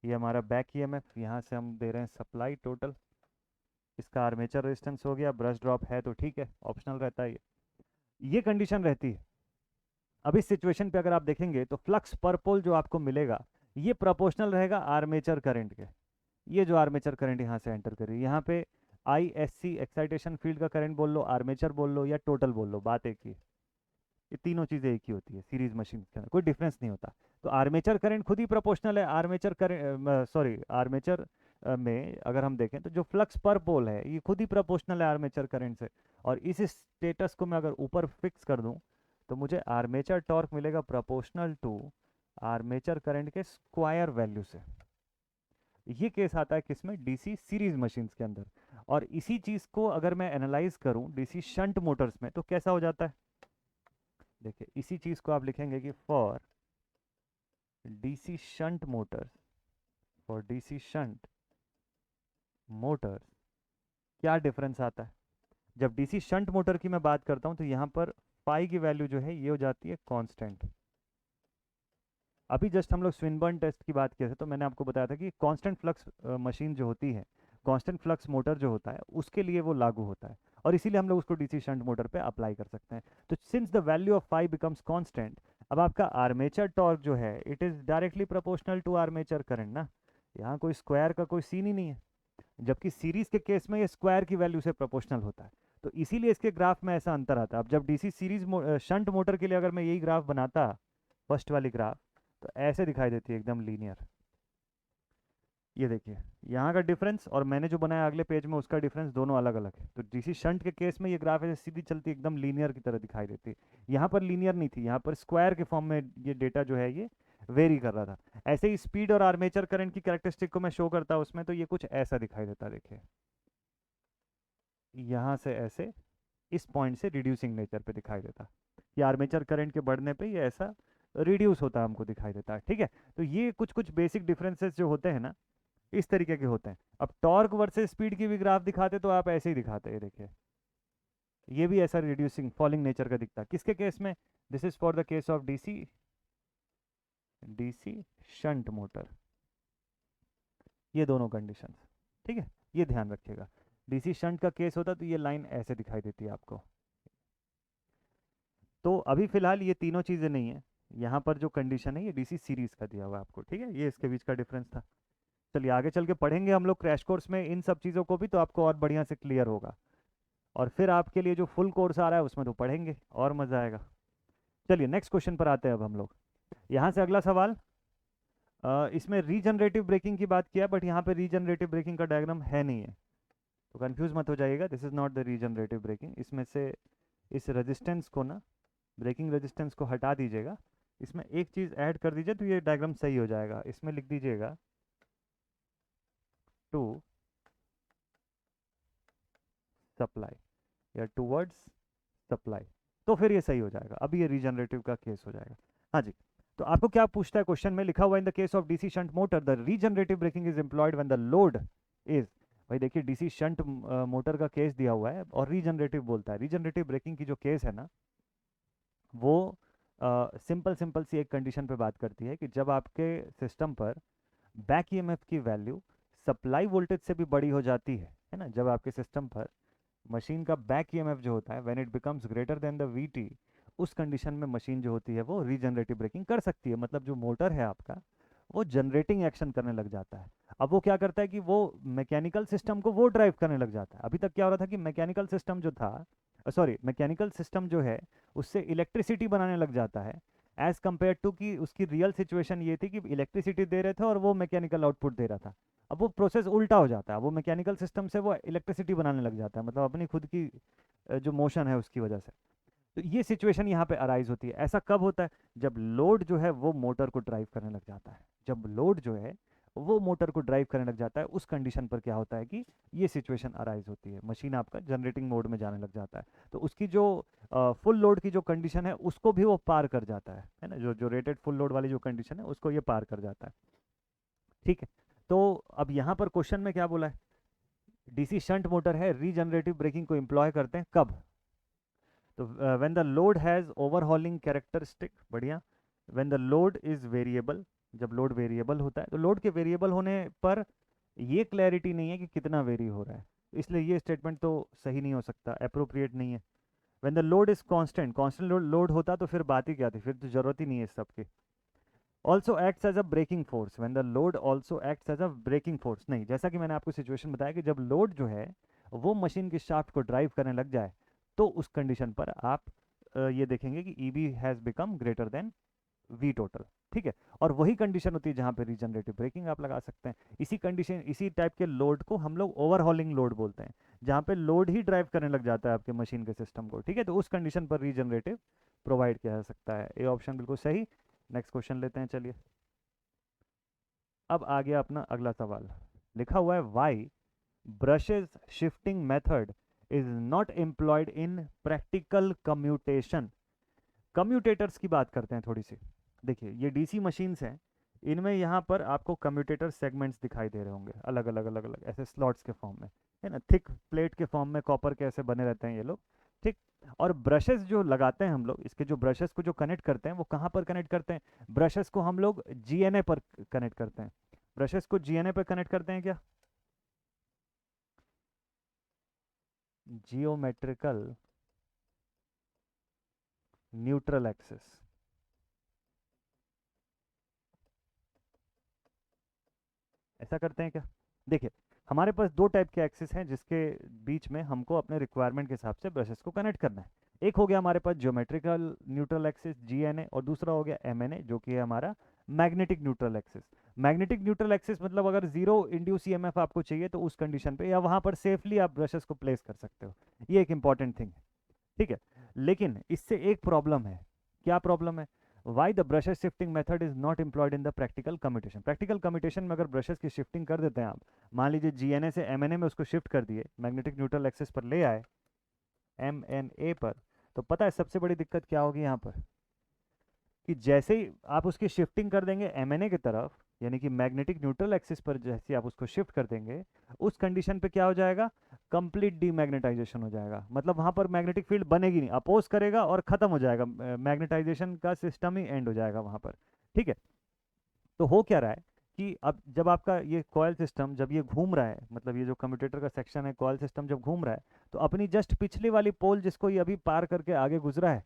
ये हमारा बैक ईएमएफ, यहाँ से हम दे रहे हैं सप्लाई टोटल, इसका आर्मेचर रेजिस्टेंस हो गया, ब्रश ड्रॉप है तो ठीक है, ऑप्शनल रहता है ये कंडीशन रहती है। अब इस सिचुएशन पे अगर आप देखेंगे तो फ्लक्स पर पोल जो आपको मिलेगा ये प्रोपोर्शनल रहेगा आर्मेचर करंट के। ये जो आर्मेचर करंट यहाँ से एंटर करी, यहाँ पे I S C excitation field का करंट बोल लो, आर्मेचर बोल लो या टोटल बोल लो, बात एक ही है। ये तीनों चीज़ें एक ही होती है सीरीज मशीन के अंदर, कोई डिफरेंस नहीं होता। तो आर्मेचर करंट खुद ही प्रोपोर्शनल है, आर्मेचर करंट आर्मेचर में अगर हम देखें तो जो फ्लक्स पर पोल है ये खुद ही प्रोपोर्शनल है आर्मेचर करंट से। और इस स्टेटस को मैं अगर ऊपर फिक्स कर दूं तो मुझे आर्मेचर टॉर्क मिलेगा प्रोपोर्शनल टू आर्मेचर करंट के स्क्वायर वैल्यू से। ये केस आता है किसमें, डीसी सीरीज मशीन्स के अंदर। और इसी चीज़ को अगर मैं एनालाइज करूं डीसी शंट मोटर्स में तो कैसा हो जाता है, देखिए इसी चीज़ को आप लिखेंगे कि for DC shunt Motors, for DC shunt Motors क्या डिफरेंस आता है। जब डीसी शंट मोटर की मैं बात करता हूं तो यहाँ पर पाई की वैल्यू जो है ये हो जाती है कांस्टेंट। अभी जस्ट हम लोग स्विनबर्न टेस्ट की बात किए थे तो मैंने आपको बताया था कि कांस्टेंट फ्लक्स मशीन जो होती है, कांस्टेंट फ्लक्स मोटर जो होता है उसके लिए वो लागू होता है, और इसीलिए हम लोग उसको डीसी शंट मोटर पे अप्लाई कर सकते हैं। तो since the value of phi becomes constant, अब आपका आर्मेचर टॉर्क जो है it is directly proportional to armature current ना, यहाँ कोई स्क्वायर का कोई सीन ही नहीं है। जबकि सीरीज के केस में ये स्क्वायर की वैल्यू से प्रोपोर्शनल होता है, तो इसीलिए इसके ग्राफ में ऐसा अंतर आता है। अब जब डीसी सीरीज शंट मोटर के लिए अगर मैं यही ग्राफ बनाता, फर्स्ट वाली ग्राफ, तो ऐसे दिखाई देती है एकदम लीनियर। ये देखिए यहाँ का डिफरेंस और मैंने जो बनाया अगले पेज में उसका डिफरेंस दोनों अलग अलग है। तो डीसी शंट के केस में ये ग्राफ ऐसे सीधी चलती एकदम लीनियर की तरह दिखाई देती है, यहाँ पर लीनियर नहीं थी, यहाँ पर स्क्वायर के फॉर्म में ये डेटा जो है ये वेरी कर रहा था। ऐसे ही स्पीड और आर्मेचर करंट की कैरेक्टरिस्टिक को मैं शो करता उसमें तो ये कुछ ऐसा दिखाई देता, देखिए यहाँ से ऐसे इस पॉइंट से रिड्यूसिंग नेचर पे दिखाई देता, कि आर्मेचर करंट के बढ़ने पे ये ऐसा रिड्यूस होता हमको दिखाई देता है, ठीक है। तो ये कुछ कुछ बेसिक डिफरेंसेस जो होते हैं ना, इस तरीके के होते हैं। अब टॉर्क वर्सेस स्पीड की भी ग्राफ दिखाते तो आप ऐसे ही दिखाते हैं, देखिए ये भी ऐसा रिड्यूसिंग फॉलिंग नेचर का दिखता है। किसके केस में? This is for the case of DC shunt motor, ये दोनों कंडीशन, ठीक है, ये ध्यान रखिएगा। डीसी शंट का केस होता तो ये लाइन ऐसे दिखाई देती है आपको। तो अभी फिलहाल ये तीनों चीज़ें नहीं है, यहाँ पर जो कंडीशन है ये डीसी सीरीज का दिया हुआ है आपको, ठीक है, ये इसके बीच का डिफरेंस था। चलिए आगे चल के पढ़ेंगे हम लोग क्रैश कोर्स में इन सब चीज़ों को भी, तो आपको और बढ़िया से क्लियर होगा। और फिर आपके लिए जो फुल कोर्स आ रहा है उसमें तो पढ़ेंगे और मज़ा आएगा। चलिए नेक्स्ट क्वेश्चन पर आते हैं अब हम लोग। यहाँ से अगला सवाल, इसमें रीजनरेटिव ब्रेकिंग की बात किया, बट यहाँ पे रीजनरेटिव ब्रेकिंग का डायग्राम है नहीं है, तो कंफ्यूज मत हो जाइएगा, this is not the regenerative braking. इसमें से इस रेजिस्टेंस को ना, ब्रेकिंग रेजिस्टेंस को हटा दीजिएगा, इसमें एक चीज़ ऐड कर दीजिए तो ये डायग्राम सही हो जाएगा। इसमें लिख दीजिएगा टू सप्लाई या टूवर्ड्स सप्लाई, तो फिर ये सही हो जाएगा। अभी ये रीजनरेटिव का केस हो जाएगा। हाँ जी, तो आपको क्या पूछता है क्वेश्चन में, लिखा हुआ in the case of DC shunt motor the regenerative braking is employed when the load is, भाई देखिए डीसी शंट मोटर का केस दिया हुआ है और रीजनरेटिव बोलता है। रीजनरेटिव ब्रेकिंग की जो केस है ना, वो सिंपल सिंपल सी एक कंडीशन पे बात करती है कि जब आपके सिस्टम पर बैक ईएमएफ की वैल्यू सप्लाई वोल्टेज से भी बड़ी हो जाती है ना, जब आपके सिस्टम पर मशीन का बैक ईएमएफ जो होता है when it becomes greater than the VT, उस कंडीशन में मशीन जो होती है वो रीजनरेटिव ब्रेकिंग कर सकती है। मतलब जो मोटर है आपका वो जनरेटिंग एक्शन करने लग जाता है। अब वो क्या करता है कि वो मैकेनिकल सिस्टम को वो ड्राइव करने लग जाता है। अभी तक क्या हो रहा था कि मैकेनिकल सिस्टम जो था, सॉरी मैकेनिकल सिस्टम जो है उससे इलेक्ट्रिसिटी बनाने लग जाता है, एज कम्पेयर टू कि उसकी रियल सिचुएशन ये थी कि इलेक्ट्रिसिटी दे रहे थे और वो मैकेनिकल आउटपुट दे रहा था। अब वो प्रोसेस उल्टा हो जाता है, वो मैकेनिकल सिस्टम से वो इलेक्ट्रिसिटी बनाने लग जाता है, मतलब अपनी खुद की जो मोशन है उसकी वजह से। तो ये सिचुएशन यहाँ पे अराइज होती है। ऐसा कब होता है? जब लोड जो है वो मोटर को ड्राइव करने लग जाता है। जब लोड जो है वो मोटर को ड्राइव करने लग जाता है, उस कंडीशन पर क्या होता है कि ये सिचुएशन अराइज होती है, मशीन आपका जनरेटिंग मोड में जाने लग जाता है। तो उसकी जो फुल लोड की जो कंडीशन है उसको भी वो पार कर जाता है ना, जो जो रेटेड फुल लोड वाली जो कंडीशन है उसको ये पार कर जाता है, ठीक है। तो अब यहाँ पर क्वेश्चन में क्या बोला है, डीसी शंट मोटर है, रीजनरेटिव ब्रेकिंग को एम्प्लॉय करते हैं कब? तो when the load has overhauling characteristic, बढ़िया, when the load is variable, जब लोड वेरिएबल होता है। तो लोड के वेरिएबल होने पर ये क्लैरिटी नहीं है कि कितना वेरी हो रहा है, इसलिए ये स्टेटमेंट तो सही नहीं हो सकता, अप्रोप्रिएट नहीं है। When the load is constant, constant load होता तो फिर बात ही क्या थी, फिर तो जरूरत ही नहीं है इस सब की। Also acts as a braking force, when the load also acts as a braking force, नहीं, जैसा कि मैंने आपको सिचुएशन बताया कि जब लोड जो है वो मशीन की शाफ्ट को ड्राइव करने लग जाए, तो उस कंडीशन पर आप ये देखेंगे कि E B has become greater than V total, ठीक है। और वही कंडीशन होती है जहाँ पे रीजनरेटिव ब्रेकिंग आप लगा सकते हैं। इसी कंडीशन, इसी टाइप के लोड को हम लोग ओवरहॉलिंग लोड बोलते हैं, जहाँ पे लोड ही ड्राइव करने लग जाता है आपके मशीन के सिस्टम को, ठीक है। तो उस कंडीशन पर रीजनरेटिव प्रोवाइड किया जा सकता है। ये ऑप्शन बिल्कुल सही। नेक्स्ट क्वेश्चन लेते हैं, चलिए। अब आ गया अपना अगला सवाल, लिखा हुआ है why brushes shifting method is not employed in practical commutation. Commutators की बात करते हैं थोड़ी सी। देखिए ये डीसी मशीन्स हैं, इनमें यहाँ पर आपको कम्यूटेटर सेगमेंट्स दिखाई दे रहे होंगे, अलग अलग अलग अलग ऐसे स्लॉट्स के फॉर्म में, है ना, थिक प्लेट के फॉर्म में कॉपर के ऐसे बने रहते हैं ये लोग, ठीक। और ब्रशेस जो लगाते हैं हम लोग, इसके जो ब्रशेस को जो कनेक्ट करते हैं वो कहाँ पर कनेक्ट करते हैं? ब्रशेस को हम लोग जीएनए पर कनेक्ट करते हैं। ब्रशेस को जीएनए पर कनेक्ट करते हैं क्या? जियोमेट्रिकल न्यूट्रल एक्सिस, ऐसा करते हैं क्या? देखिए हमारे पास दो टाइप के एक्सिस हैं जिसके बीच में हमको अपने रिक्वायरमेंट के हिसाब से ब्रशेस को कनेक्ट करना है। एक हो गया हमारे पास ज्योमेट्रिकल न्यूट्रल एक्सिस जीएनए, और दूसरा हो गया एमएनए जो कि है हमारा magnetic neutral axis. Magnetic neutral axis मतलब अगर जीरो इंड्यूस ईएमएफ आपको चाहिए तो उस कंडीशन पे या वहां पर सेफली आप ब्रशेस को प्लेस कर सकते हो, ये एक इंपॉर्टेंट थिंग है, ठीक है। लेकिन इससे एक प्रॉब्लम है। क्या प्रॉब्लम है? Why the brushes shifting method is not employed in the practical commutation. Practical commutation में अगर ब्रशेस की शिफ्टिंग कर देते हैं आप, मान लीजिए जीएनए से एमएनए में उसको शिफ्ट कर दिए, मैग्नेटिक न्यूट्रल एक्सिस पर ले आए एमएनए पर, तो पता है सबसे बड़ी दिक्कत क्या होगी यहाँ पर, कि जैसे ही आप उसकी शिफ्टिंग कर देंगे एमएनए की तरफ, यानी कि मैग्नेटिक न्यूट्रल एक्सिस पर जैसे आप उसको शिफ्ट कर देंगे, उस कंडीशन पे क्या हो जाएगा, कंप्लीट डीमैग्नेटाइजेशन हो जाएगा। मतलब वहाँ पर मैग्नेटिक फील्ड बनेगी नहीं, अपोज करेगा और ख़त्म हो जाएगा, मैग्नेटाइजेशन का सिस्टम ही एंड हो जाएगा वहाँ पर। ठीक है, तो हो क्या रहा है कि अब जब आपका ये कॉयल सिस्टम जब ये घूम रहा है, मतलब ये जो कम्यूटेटर का सेक्शन है, कॉयल सिस्टम जब घूम रहा है, तो अपनी जस्ट पिछली वाली पोल जिसको ये अभी पार करके आगे गुजरा है,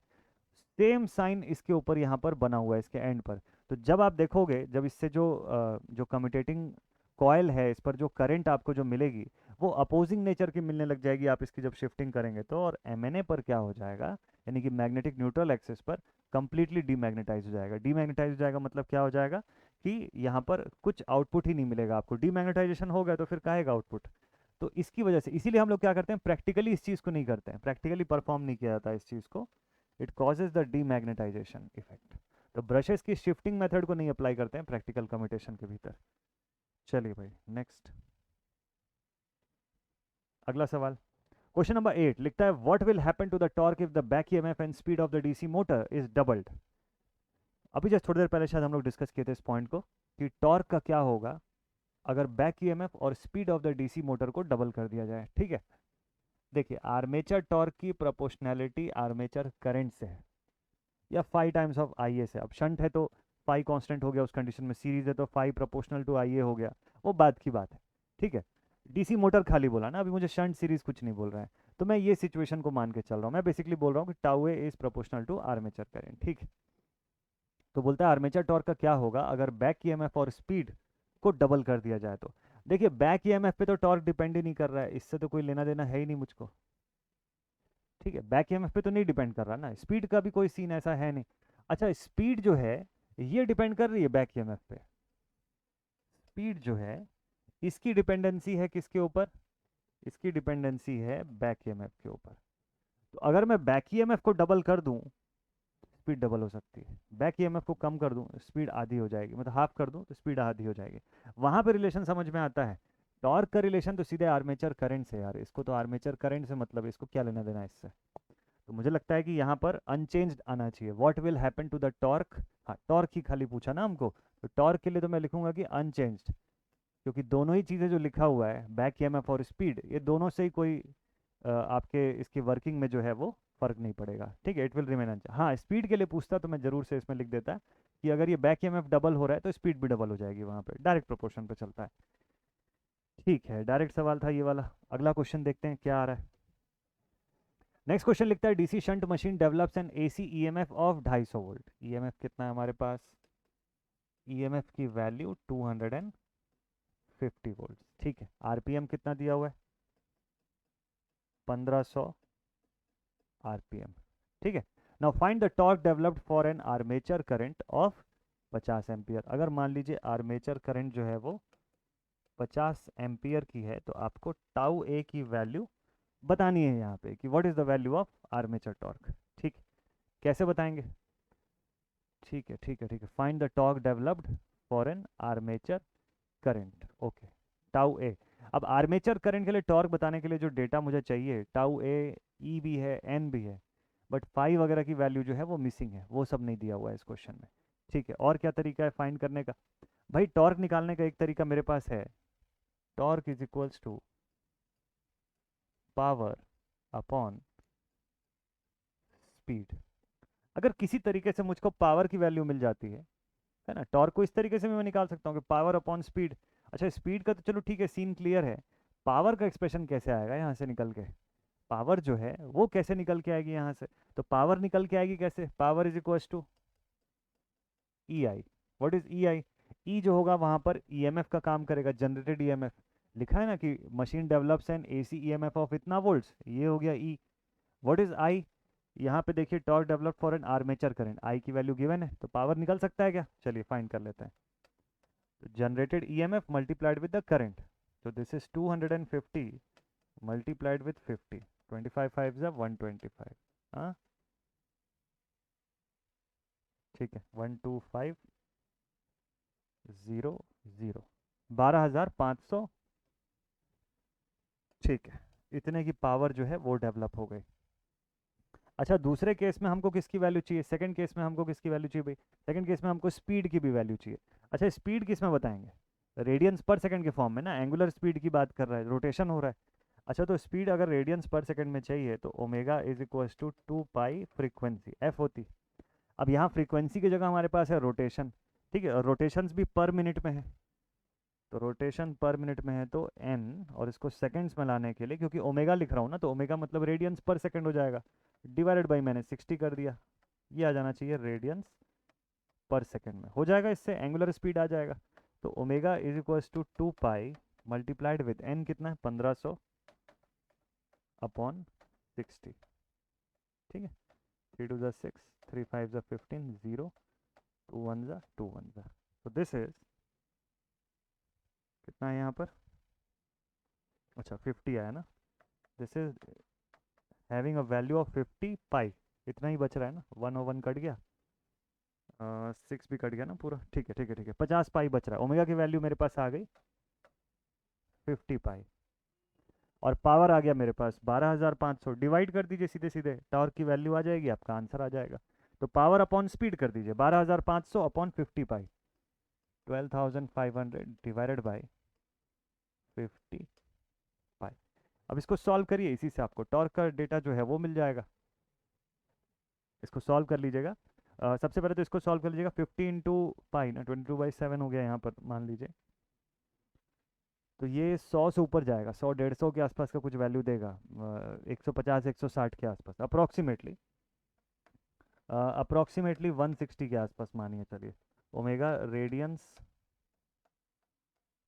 सेम साइन इसके ऊपर यहाँ पर बना हुआ है इसके एंड पर। तो जब आप देखोगे, जब इससे जो कम्यूटेटिंग कॉयल है, इस पर जो करंट आपको जो मिलेगी वो अपोजिंग नेचर की मिलने लग जाएगी आप इसकी जब शिफ्टिंग करेंगे तो। और एमएनए पर क्या हो जाएगा, यानी कि मैग्नेटिक न्यूट्रल एक्सिस पर कंप्लीटली डीमैग्नेटाइज हो जाएगा। डीमैग्नेटाइज हो जाएगा मतलब क्या हो जाएगा कि यहाँ पर कुछ आउटपुट ही नहीं मिलेगा आपको। डीमैग्नेटाइजेशन हो गया तो फिर काहेगा आउटपुट। तो इसकी वजह से इसीलिए हम लोग क्या करते हैं, प्रैक्टिकली इस चीज़ को नहीं करते हैं, प्रैक्टिकली परफॉर्म नहीं किया जाता इस चीज़ को। It causes the demagnetisation effect. तो ब्रशेस की शिफ्टिंग मेथड को नहीं अप्लाई करते हैं प्रैक्टिकल कम्यूटेशन के भीतर। चलिए भाई नेक्स्ट, अगला सवाल। क्वेश्चन नंबर 8 लिखता है what will happen to the torque if the back EMF and speed of the DC motor is doubled. अभी जस्ट थोड़ी देर पहले शायद हम लोग डिस्कस किए थे इस पॉइंट को कि टॉर्क का क्या होगा अगर बैक ईएमएफ और speed of the DC motor को डबल कर दिया जाए। ठीक है, देखिए आर्मेचर टॉर्क की प्रोपोर्शनैलिटी आर्मेचर करंट से है या 5 टाइम्स ऑफ आई ए से। अब शंट है तो 5 कांस्टेंट हो गया उस कंडीशन में, सीरीज है तो 5 प्रोपोर्शनल टू आई ए हो गया, वो बात की बात है। ठीक है, डीसी मोटर खाली बोला ना, अभी मुझे शंट सीरीज कुछ नहीं बोल रहा है, तो मैं ये सिचुएशन को मान के चल रहा हूँ। मैं बेसिकली बोल रहा हूँ कि tau A is proportional to armature current. ठीक है, तो बोलता है आर्मेचर टॉर्क का क्या होगा अगर बैक ईएमएफ और स्पीड को डबल कर दिया जाए तो। देखिए बैक ईएमएफ पे तो टॉर्क डिपेंड ही नहीं कर रहा है, इससे तो कोई लेना देना है ही नहीं मुझको। ठीक है, बैक ईएमएफ पे तो नहीं डिपेंड कर रहा ना, स्पीड का भी कोई सीन ऐसा है नहीं। अच्छा स्पीड जो है ये डिपेंड कर रही है बैक ईएमएफ पे। स्पीड जो है इसकी डिपेंडेंसी है किसके ऊपर, इसकी डिपेंडेंसी है बैक ईएमएफ के ऊपर। तो अगर मैं बैक ईएमएफ को डबल कर दूं स्पीड डबल हो सकती है, बैक ईएमएफ को कम कर दूं स्पीड आधी हो जाएगी, मतलब हाफ कर दूं तो स्पीड आधी हो जाएगी। वहां पे रिलेशन समझ में आता है। टॉर्क का रिलेशन तो सीधे आर्मेचर करंट से यार, इसको तो आर्मेचर करंट से मतलब है, इसको क्या लेना देना इससे। तो मुझे लगता है कि यहाँ पर अनचेंज्ड आना चाहिए। What will happen to the torque, हाँ टॉर्क ही खाली पूछा ना हमको, तो टॉर्क के लिए तो मैं लिखूंगा कि अनचेंज्ड, क्योंकि दोनों ही चीज़ें जो लिखा हुआ है बैक ईएमएफ और स्पीड, ये दोनों से ही कोई आपके इसकी वर्किंग में जो है वो फर्क नहीं पड़ेगा। ठीक है, इट विल रिमेन अनचेंज्ड। हाँ स्पीड के लिए पूछता तो मैं जरूर से इसमें लिख देता कि अगर ये बैक ईएमएफ डबल हो रहा है तो स्पीड भी डबल हो जाएगी, वहाँ पे डायरेक्ट प्रोपोर्शन पे चलता है। ठीक है, डायरेक्ट सवाल था ये वाला। अगला क्वेश्चन देखते हैं क्या आ रहा है। नेक्स्ट क्वेश्चन लिखता है DC shunt machine develops N AC EMF of 250 volt. EMF कितना है हमारे पास, ईएमएफ की वैल्यू 250 वोल्ट। ठीक है, आरपीएम कितना दिया हुआ है, 1500 आरपीएम। ठीक है, now find the torque developed for an armature current of 50 ampere. अगर मान लीजिए आर्मेचर करंट जो है वो 50 एम्पियर की है तो आपको टाउ ए की वैल्यू बतानी है यहाँ पे कि what is the value of armature torque. ठीक, कैसे बताएंगे, ठीक है ठीक है ठीक है, find the torque developed for an armature current. Okay, tau A. अब आर्मेचर करंट के लिए टॉर्क बताने के लिए जो डेटा मुझे चाहिए, टाउ ए ई भी है एन भी है, बट 5 वगैरह की वैल्यू जो है वो मिसिंग है, वो सब नहीं दिया हुआ है इस क्वेश्चन में। ठीक है, और क्या तरीका है फाइंड करने का, भाई टॉर्क निकालने का एक तरीका मेरे पास है, torque is equals to power upon speed. अगर किसी तरीके से मुझको पावर की वैल्यू मिल जाती है ना, टॉर्क को इस तरीके से भी मैं निकाल सकता हूँ कि पावर अपॉन स्पीड। अच्छा स्पीड का तो चलो ठीक है, सीन क्लियर है, पावर का एक्सप्रेशन कैसे आएगा यहाँ से निकल के, पावर जो है वो कैसे निकल के आएगी यहाँ से। तो पावर निकल के आएगी कैसे, power is equal to E I. What is E I, E जो होगा वहाँ पर ईएमएफ का काम करेगा, जनरेटेड ईएमएफ। लिखा है ना कि machine develops N AC EMF of इतना वोल्ट्स, ये हो गया ई। व्हाट इज आई, यहाँ पे देखिए torque develop for an armature current, I की वैल्यू गिवन है, तो पावर निकल सकता है क्या, चलिए फाइंड कर लेते हैं। तो generated EMF multiplied with the current, तो दिस इज 250 मल्टीप्लाइड विद 50, 25 5 जा 125। हाँ ठीक है, 125 0 0, 12,500। ठीक है, इतने की पावर जो है वो डेवलप हो गई। अच्छा दूसरे केस में हमको किसकी वैल्यू चाहिए, सेकंड केस में हमको किसकी वैल्यू चाहिए भाई, सेकंड केस में हमको स्पीड की भी वैल्यू चाहिए। अच्छा स्पीड किस में बताएंगे, रेडियंस पर सेकंड के फॉर्म में ना, एंगुलर स्पीड की बात कर रहा है, रोटेशन हो रहा है। अच्छा तो स्पीड अगर रेडियंस पर सेकंड में चाहिए तो omega is equals to 2 pi frequency F होती। अब यहाँ फ्रीक्वेंसी की जगह हमारे पास है रोटेशन, ठीक है, और रोटेशंस भी पर मिनट में है, तो रोटेशन पर मिनट में है तो एन, और इसको सेकंड्स में लाने के लिए क्योंकि ओमेगा लिख रहा हूँ ना, तो ओमेगा मतलब रेडियंस पर सेकंड हो जाएगा, डिवाइडेड बाई मैंने 60 कर दिया, ये आ जाना चाहिए रेडियंस पर सेकंड में, हो जाएगा, इससे एंगुलर स्पीड आ जाएगा। तो omega is equals to 2 pi multiplied with N कितना है 1500 अपॉन 60, ठीक है, 3 2 6, 3 5 15, 0 2 1 2 1, तो दिस इज कितना है यहाँ पर, अच्छा 50 आया ना, this is having a value of 50 पाई, इतना ही बच रहा है ना, 1 और 1 कट गया, 6 भी कट गया ना पूरा, ठीक है ठीक है ठीक है, 50 पाई बच रहा है, ओमेगा की वैल्यू मेरे पास आ गई 50 पाई, और पावर आ गया मेरे पास 12,500, डिवाइड कर दीजिए सीधे सीधे, टॉर्क की वैल्यू आ जाएगी, आपका आंसर आ जाएगा। तो पावर अपॉन स्पीड कर दीजिए, 12,500 अपॉन 50 पाई, 12,500 डिवाइडेड बाई 50 पाई। अब इसको सॉल्व करिए, इसी से आपको टॉर्क का डेटा जो है वो मिल जाएगा, इसको सॉल्व कर लीजिएगा। सबसे पहले तो इसको सॉल्व कर लीजिएगा, 50 इंटू पाई ना 22/7 हो गया यहाँ पर मान लीजिए, तो ये 100 से ऊपर जाएगा, 100 150 के आसपास का कुछ वैल्यू देगा, 150 160 के आसपास अप्रॉक्सीमेटली, अप्रॉक्सीमेटली 160 के आसपास मानिए चलिए, ओमेगा रेडियंस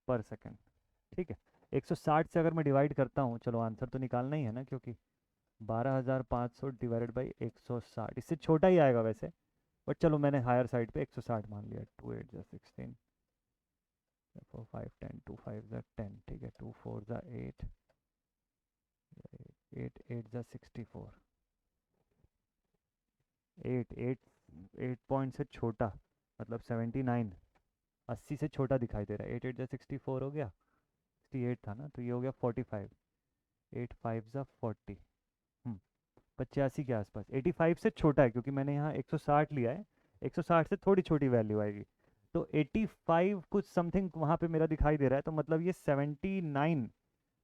पर सेकंड, ठीक है। 160 से अगर मैं डिवाइड करता हूँ, चलो आंसर तो निकालना ही है ना, क्योंकि 12,500 डिवाइडेड बाई 160, इससे छोटा ही आएगा वैसे, बट चलो मैंने हायर साइड पे 160 मान लिया, 2 8 16, 4 5 10, 2 5 10, ठीक है, 2 4 8, 8 8 64, 8 8 8 पॉइंट से छोटा मतलब 79, 80 से छोटा दिखाई दे रहा है, 8 8 64 हो गया, 68 था ना, तो ये हो गया 45, 8 5 40, 85 के आसपास, 85 से छोटा है क्योंकि मैंने यहाँ 160 लिया है, 160 से थोड़ी छोटी वैल्यू आएगी, तो 85 कुछ समथिंग वहाँ पे मेरा दिखाई दे रहा है, तो मतलब ये 79,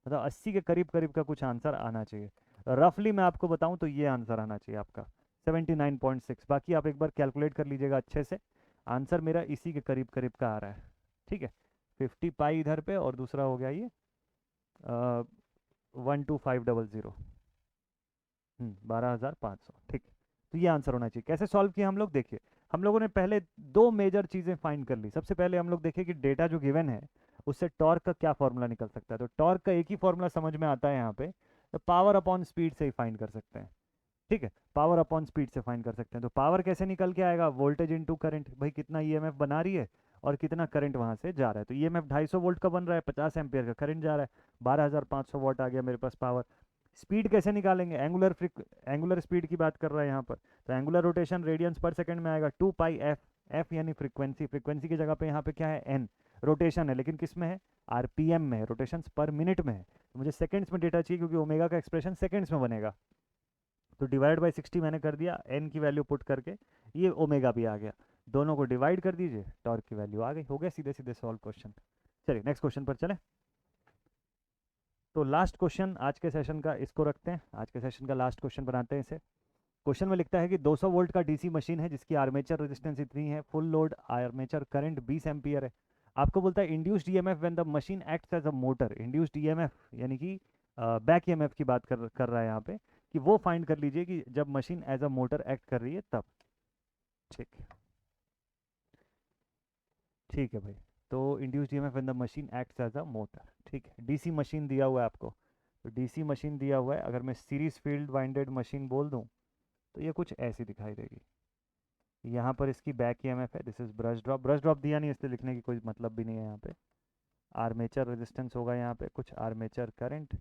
मतलब 80 के करीब करीब का कुछ आंसर आना चाहिए, रफली मैं आपको बताऊं तो ये आंसर आना चाहिए आपका 79.6, बाकी आप एक बार कैलकुलेट कर लीजिएगा अच्छे से, आंसर मेरा इसी के करीब करीब का आ रहा है, ठीक है। 50 पाई इधर पे और दूसरा हो गया ये 12500, 12,500, ठीक है, तो ये आंसर होना चाहिए। कैसे सॉल्व किया हम लोग, देखिए हम लोगों ने पहले दो मेजर चीज़ें फाइंड कर ली, सबसे पहले हम लोग देखें कि डेटा जो गिवन है उससे टॉर्क का क्या फॉर्मूला निकल सकता है, तो टॉर्क का एक ही फॉर्मूला समझ में आता है यहाँ पे, तो पावर अपॉन स्पीड से ही फाइंड कर सकते हैं, ठीक है, पावर अपॉन स्पीड से फाइंड कर सकते हैं। तो पावर कैसे निकल के आएगा, वोल्टेज इनटू करंट, भाई कितना ईएमएफ बना रही है और कितना करंट वहां से जा रहा है, तो ईएमएफ 250 वोल्ट का बन रहा है, 50 एम्पियर का करंट जा रहा है, 12,500 वॉट आ गया मेरे पास पावर। स्पीड कैसे निकालेंगे, एंगुलर स्पीड की बात कर रहा है यहाँ पर, तो एंगुलर रोटेशन रेडियंस पर सेकंड में आएगा 2 पाई एफ यानी फ्रीक्वेंसी, फ्रीक्वेंसी की जगह पे यहाँ पे क्या है एन, रोटेशन है लेकिन किस में है, आरपीएम में है, रोटेशन पर मिनट में है, तो मुझे सेकंड्स में डेटा चाहिए क्योंकि ओमेगा का एक्सप्रेशन सेकंड्स में बनेगा, तो डिवाइड बाई 60 मैंने कर दिया, एन की वैल्यू पुट करके ये ओमेगा भी आ गया, दोनों को डिवाइड कर दीजिए, टॉर्क की वैल्यू आ गई, हो गया सीधे सीधे सॉल्व क्वेश्चन। चलिए नेक्स्ट क्वेश्चन पर चले, तो लास्ट क्वेश्चन आज के सेशन का इसको रखते हैं, आज के सेशन का लास्ट क्वेश्चन बनाते हैं इसे। क्वेश्चन में लिखता है कि 200 वोल्ट का डीसी मशीन है जिसकी आर्मेचर रेजिस्टेंस इतनी है, full load armature current 20 ampere है, आपको बोलता है induced EMF when the machine acts as a motor, induced EMF यानी कि बैक ईएमएफ की बात कर रहा है यहाँ पे, कि वो फाइंड कर लीजिए कि जब machine as a motor act कर रही है तब, ठीक है, ठीक है भाई, तो induced EMF when the machine acts as a motor, ठीक है, डीसी मशीन दिया हुआ है आपको, तो डीसी मशीन दिया हुआ है, अगर मैं सीरीज फील्ड वाइंडेड मशीन बोल दूं तो ये कुछ ऐसी दिखाई देगी, यहाँ पर इसकी बैक ईएमएफ है, दिस इज ब्रश ड्रॉप दिया नहीं इसलिए लिखने की कोई मतलब भी नहीं है यहाँ पे, आर्मेचर रेजिस्टेंस होगा यहाँ पे कुछ, armature current,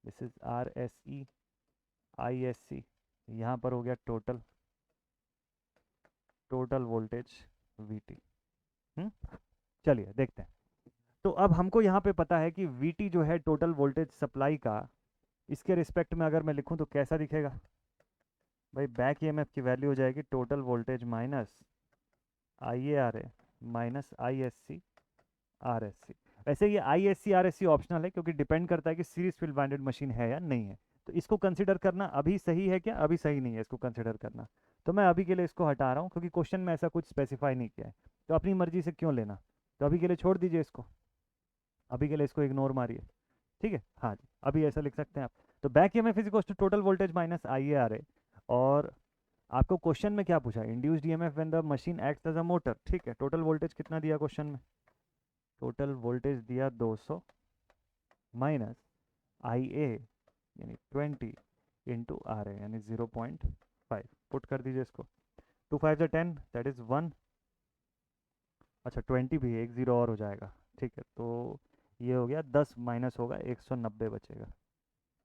this is R S E I S C, यहाँ पर हो गया total total voltage V T. चलिए देखते हैं, तो अब हमको यहाँ पे पता है कि वी टी जो है टोटल वोल्टेज सप्लाई का, इसके रिस्पेक्ट में अगर मैं लिखूँ तो कैसा दिखेगा, भाई बैक ईएमएफ की वैल्यू हो जाएगी total voltage minus I A R A minus ISC RSC। वैसे ये ISC RSC ऑप्शनल है क्योंकि डिपेंड करता है कि सीरीज फील्ड वाइंडेड मशीन है या नहीं है। तो इसको कंसिडर करना अभी सही है क्या? अभी सही नहीं है इसको कंसिडर करना। तो मैं अभी के लिए इसको हटा रहा हूँ क्योंकि क्वेश्चन में ऐसा कुछ स्पेसिफाई नहीं किया है। तो अपनी मर्जी से क्यों लेना? तो अभी के लिए छोड़ दीजिए इसको, अभी के लिए इसको इग्नोर मारिए। ठीक है, हाँ जी, अभी ऐसा लिख सकते हैं आप। तो back EMF is equals to total voltage minus IaRa। और आपको क्वेश्चन में क्या पूछा? Induced EMF when the machine acts as a motor. ठीक है, टोटल वोल्टेज कितना दिया क्वेश्चन में? टोटल वोल्टेज दिया 200 माइनस IA यानी 20 इंटू RA यानी 0.5। पुट कर दीजिए इसको। 2 5 10 दैट इज़ 1। अच्छा 20 भी है, एक ज़ीरो और हो जाएगा। ठीक है, तो ये हो गया 10 माइनस होगा 190 बचेगा।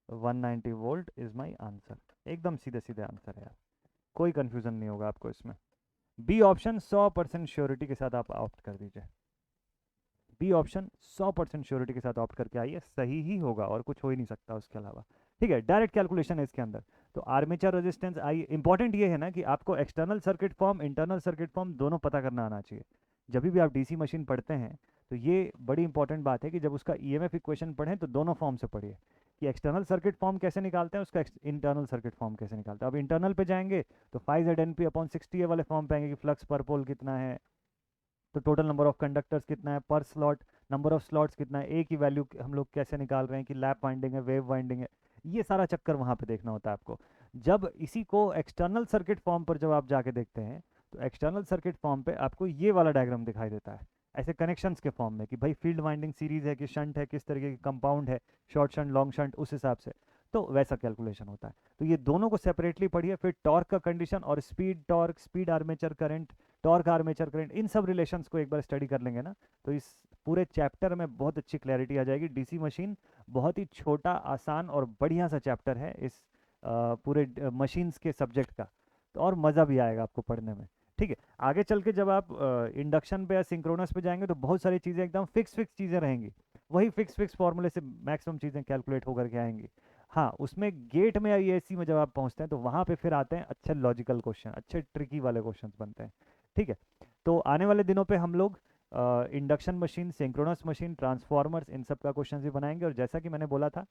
190 वोल्ट इज़ माई आंसर। एकदम सीधे सीधे आंसर है यार, कोई कन्फ्यूज़न नहीं होगा आपको इसमें। बी ऑप्शन 100% श्योरिटी के साथ आप ऑप्ट कर दीजिए। बी ऑप्शन 100% श्योरिटी के साथ ऑप्ट करके आइए, सही ही होगा और कुछ हो ही नहीं सकता उसके अलावा। ठीक है, डायरेक्ट कैलकुलेशन है इसके अंदर। तो आर्मेचर रेजिस्टेंस आई, इंपॉर्टेंट ये है ना कि आपको external circuit form internal circuit form दोनों पता करना आना चाहिए। जब भी आप डीसी मशीन पढ़ते हैं तो ये बड़ी इंपॉर्टेंट बात है कि जब उसका ईएमएफ इक्वेशन पढ़ें तो दोनों फॉर्म से पढ़िए कि एक्सटर्नल सर्किट फॉर्म कैसे निकालते हैं, उसका इंटरनल सर्किट फॉर्म कैसे निकालते हैं। अब इंटरनल पे जाएंगे तो 5ZNP/60 वाले फॉर्म पे आएंगे कि फ्लक्स पर पोल कितना है, तो टोटल नंबर ऑफ कंडक्टर्स कितना है पर स्लॉट, नंबर ऑफ स्लॉट्स कितना है, ए की वैल्यू हम लोग कैसे निकाल रहे हैं कि लैप वाइंडिंग है वेव वाइंडिंग है। ये सारा चक्कर वहाँ पे देखना होता है आपको। जब इसी को एक्सटर्नल सर्किट फॉर्म पर जब आप जाके देखते हैं तो एक्सटर्नल सर्किट फॉर्म पे आपको ये वाला डायग्राम दिखाई देता है ऐसे कनेक्शंस के फॉर्म में कि भाई फील्ड वाइंडिंग सीरीज है कि शंट है, किस तरीके की कंपाउंड है, शॉर्ट शंट लॉन्ग शंट, उस हिसाब से तो वैसा कैलकुलेशन होता है। तो ये दोनों को सेपरेटली पढ़िए, फिर टॉर्क का कंडीशन और speed torque, speed armature current, torque armature current, इन सब रिलेशंस को एक बार स्टडी कर लेंगे ना तो इस पूरे चैप्टर में बहुत अच्छी क्लैरिटी आ जाएगी। डीसी मशीन बहुत ही छोटा, आसान और बढ़िया सा चैप्टर है इस पूरे मशीन्स के सब्जेक्ट का। तो और मज़ा भी आएगा आपको पढ़ने में। ठीक है, आगे चल के जब आप इंडक्शन पे या सिंक्रोनस पे जाएंगे तो बहुत सारी चीज़ें एकदम फिक्स चीज़ें रहेंगी, वही फिक्स फॉर्मूले से मैक्सिमम चीज़ें कैलकुलेट होकर के आएंगी। हाँ, उसमें गेट में या ईएससी में जब आप पहुंचते हैं तो वहाँ पे फिर आते हैं अच्छे लॉजिकल क्वेश्चन, अच्छे ट्रिकी वाले क्वेश्चन बनते हैं। ठीक है, तो आने वाले दिनों पे हम लोग induction machine, synchronous machine, transformers, इन सब का क्वेश्चन भी बनाएंगे। और जैसा कि मैंने बोला था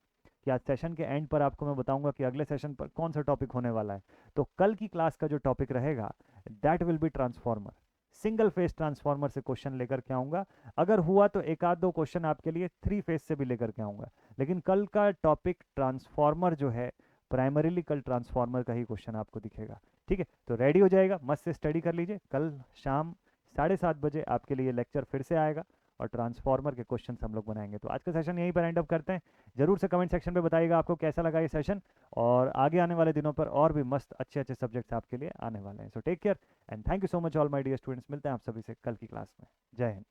कि आज सेशन के एंड पर आपको मैं बताऊंगा कि अगले सेशन पर कौन सा टॉपिक होने वाला है। तो कल की क्लास का जो टॉपिक रहेगा that will be transformer. Single phase transformer से क्वेश्चन लेकर के आऊँगा, अगर हुआ तो एक आध दो क्वेश्चन आपके लिए 3 फेज से भी लेकर के आऊँगा। लेकिन कल का टॉपिक ट्रांसफॉर्मर जो है, प्राइमरीली कल ट्रांसफॉर्मर का ही क्वेश्चन आपको दिखेगा। ठीक है, तो रेडी हो जाएगा, मस्त से स्टडी कर लीजिए। कल शाम 7:30 बजे आपके लिए लेक्चर फिर से आएगा और ट्रांसफॉर्मर के क्वेश्चन हम लोग बनाएंगे। तो आज का सेशन यहीं पर एंड अप करते हैं। जरूर से कमेंट सेक्शन पे बताइएगा आपको कैसा लगा ये सेशन, और आगे आने वाले दिनों पर और भी मस्त अच्छे अच्छे सब्जेक्ट्स आपके लिए आने वाले हैं। So take care and thank you so much all my dear students. मिलते हैं आप सभी से कल की क्लास में। जय हिंद।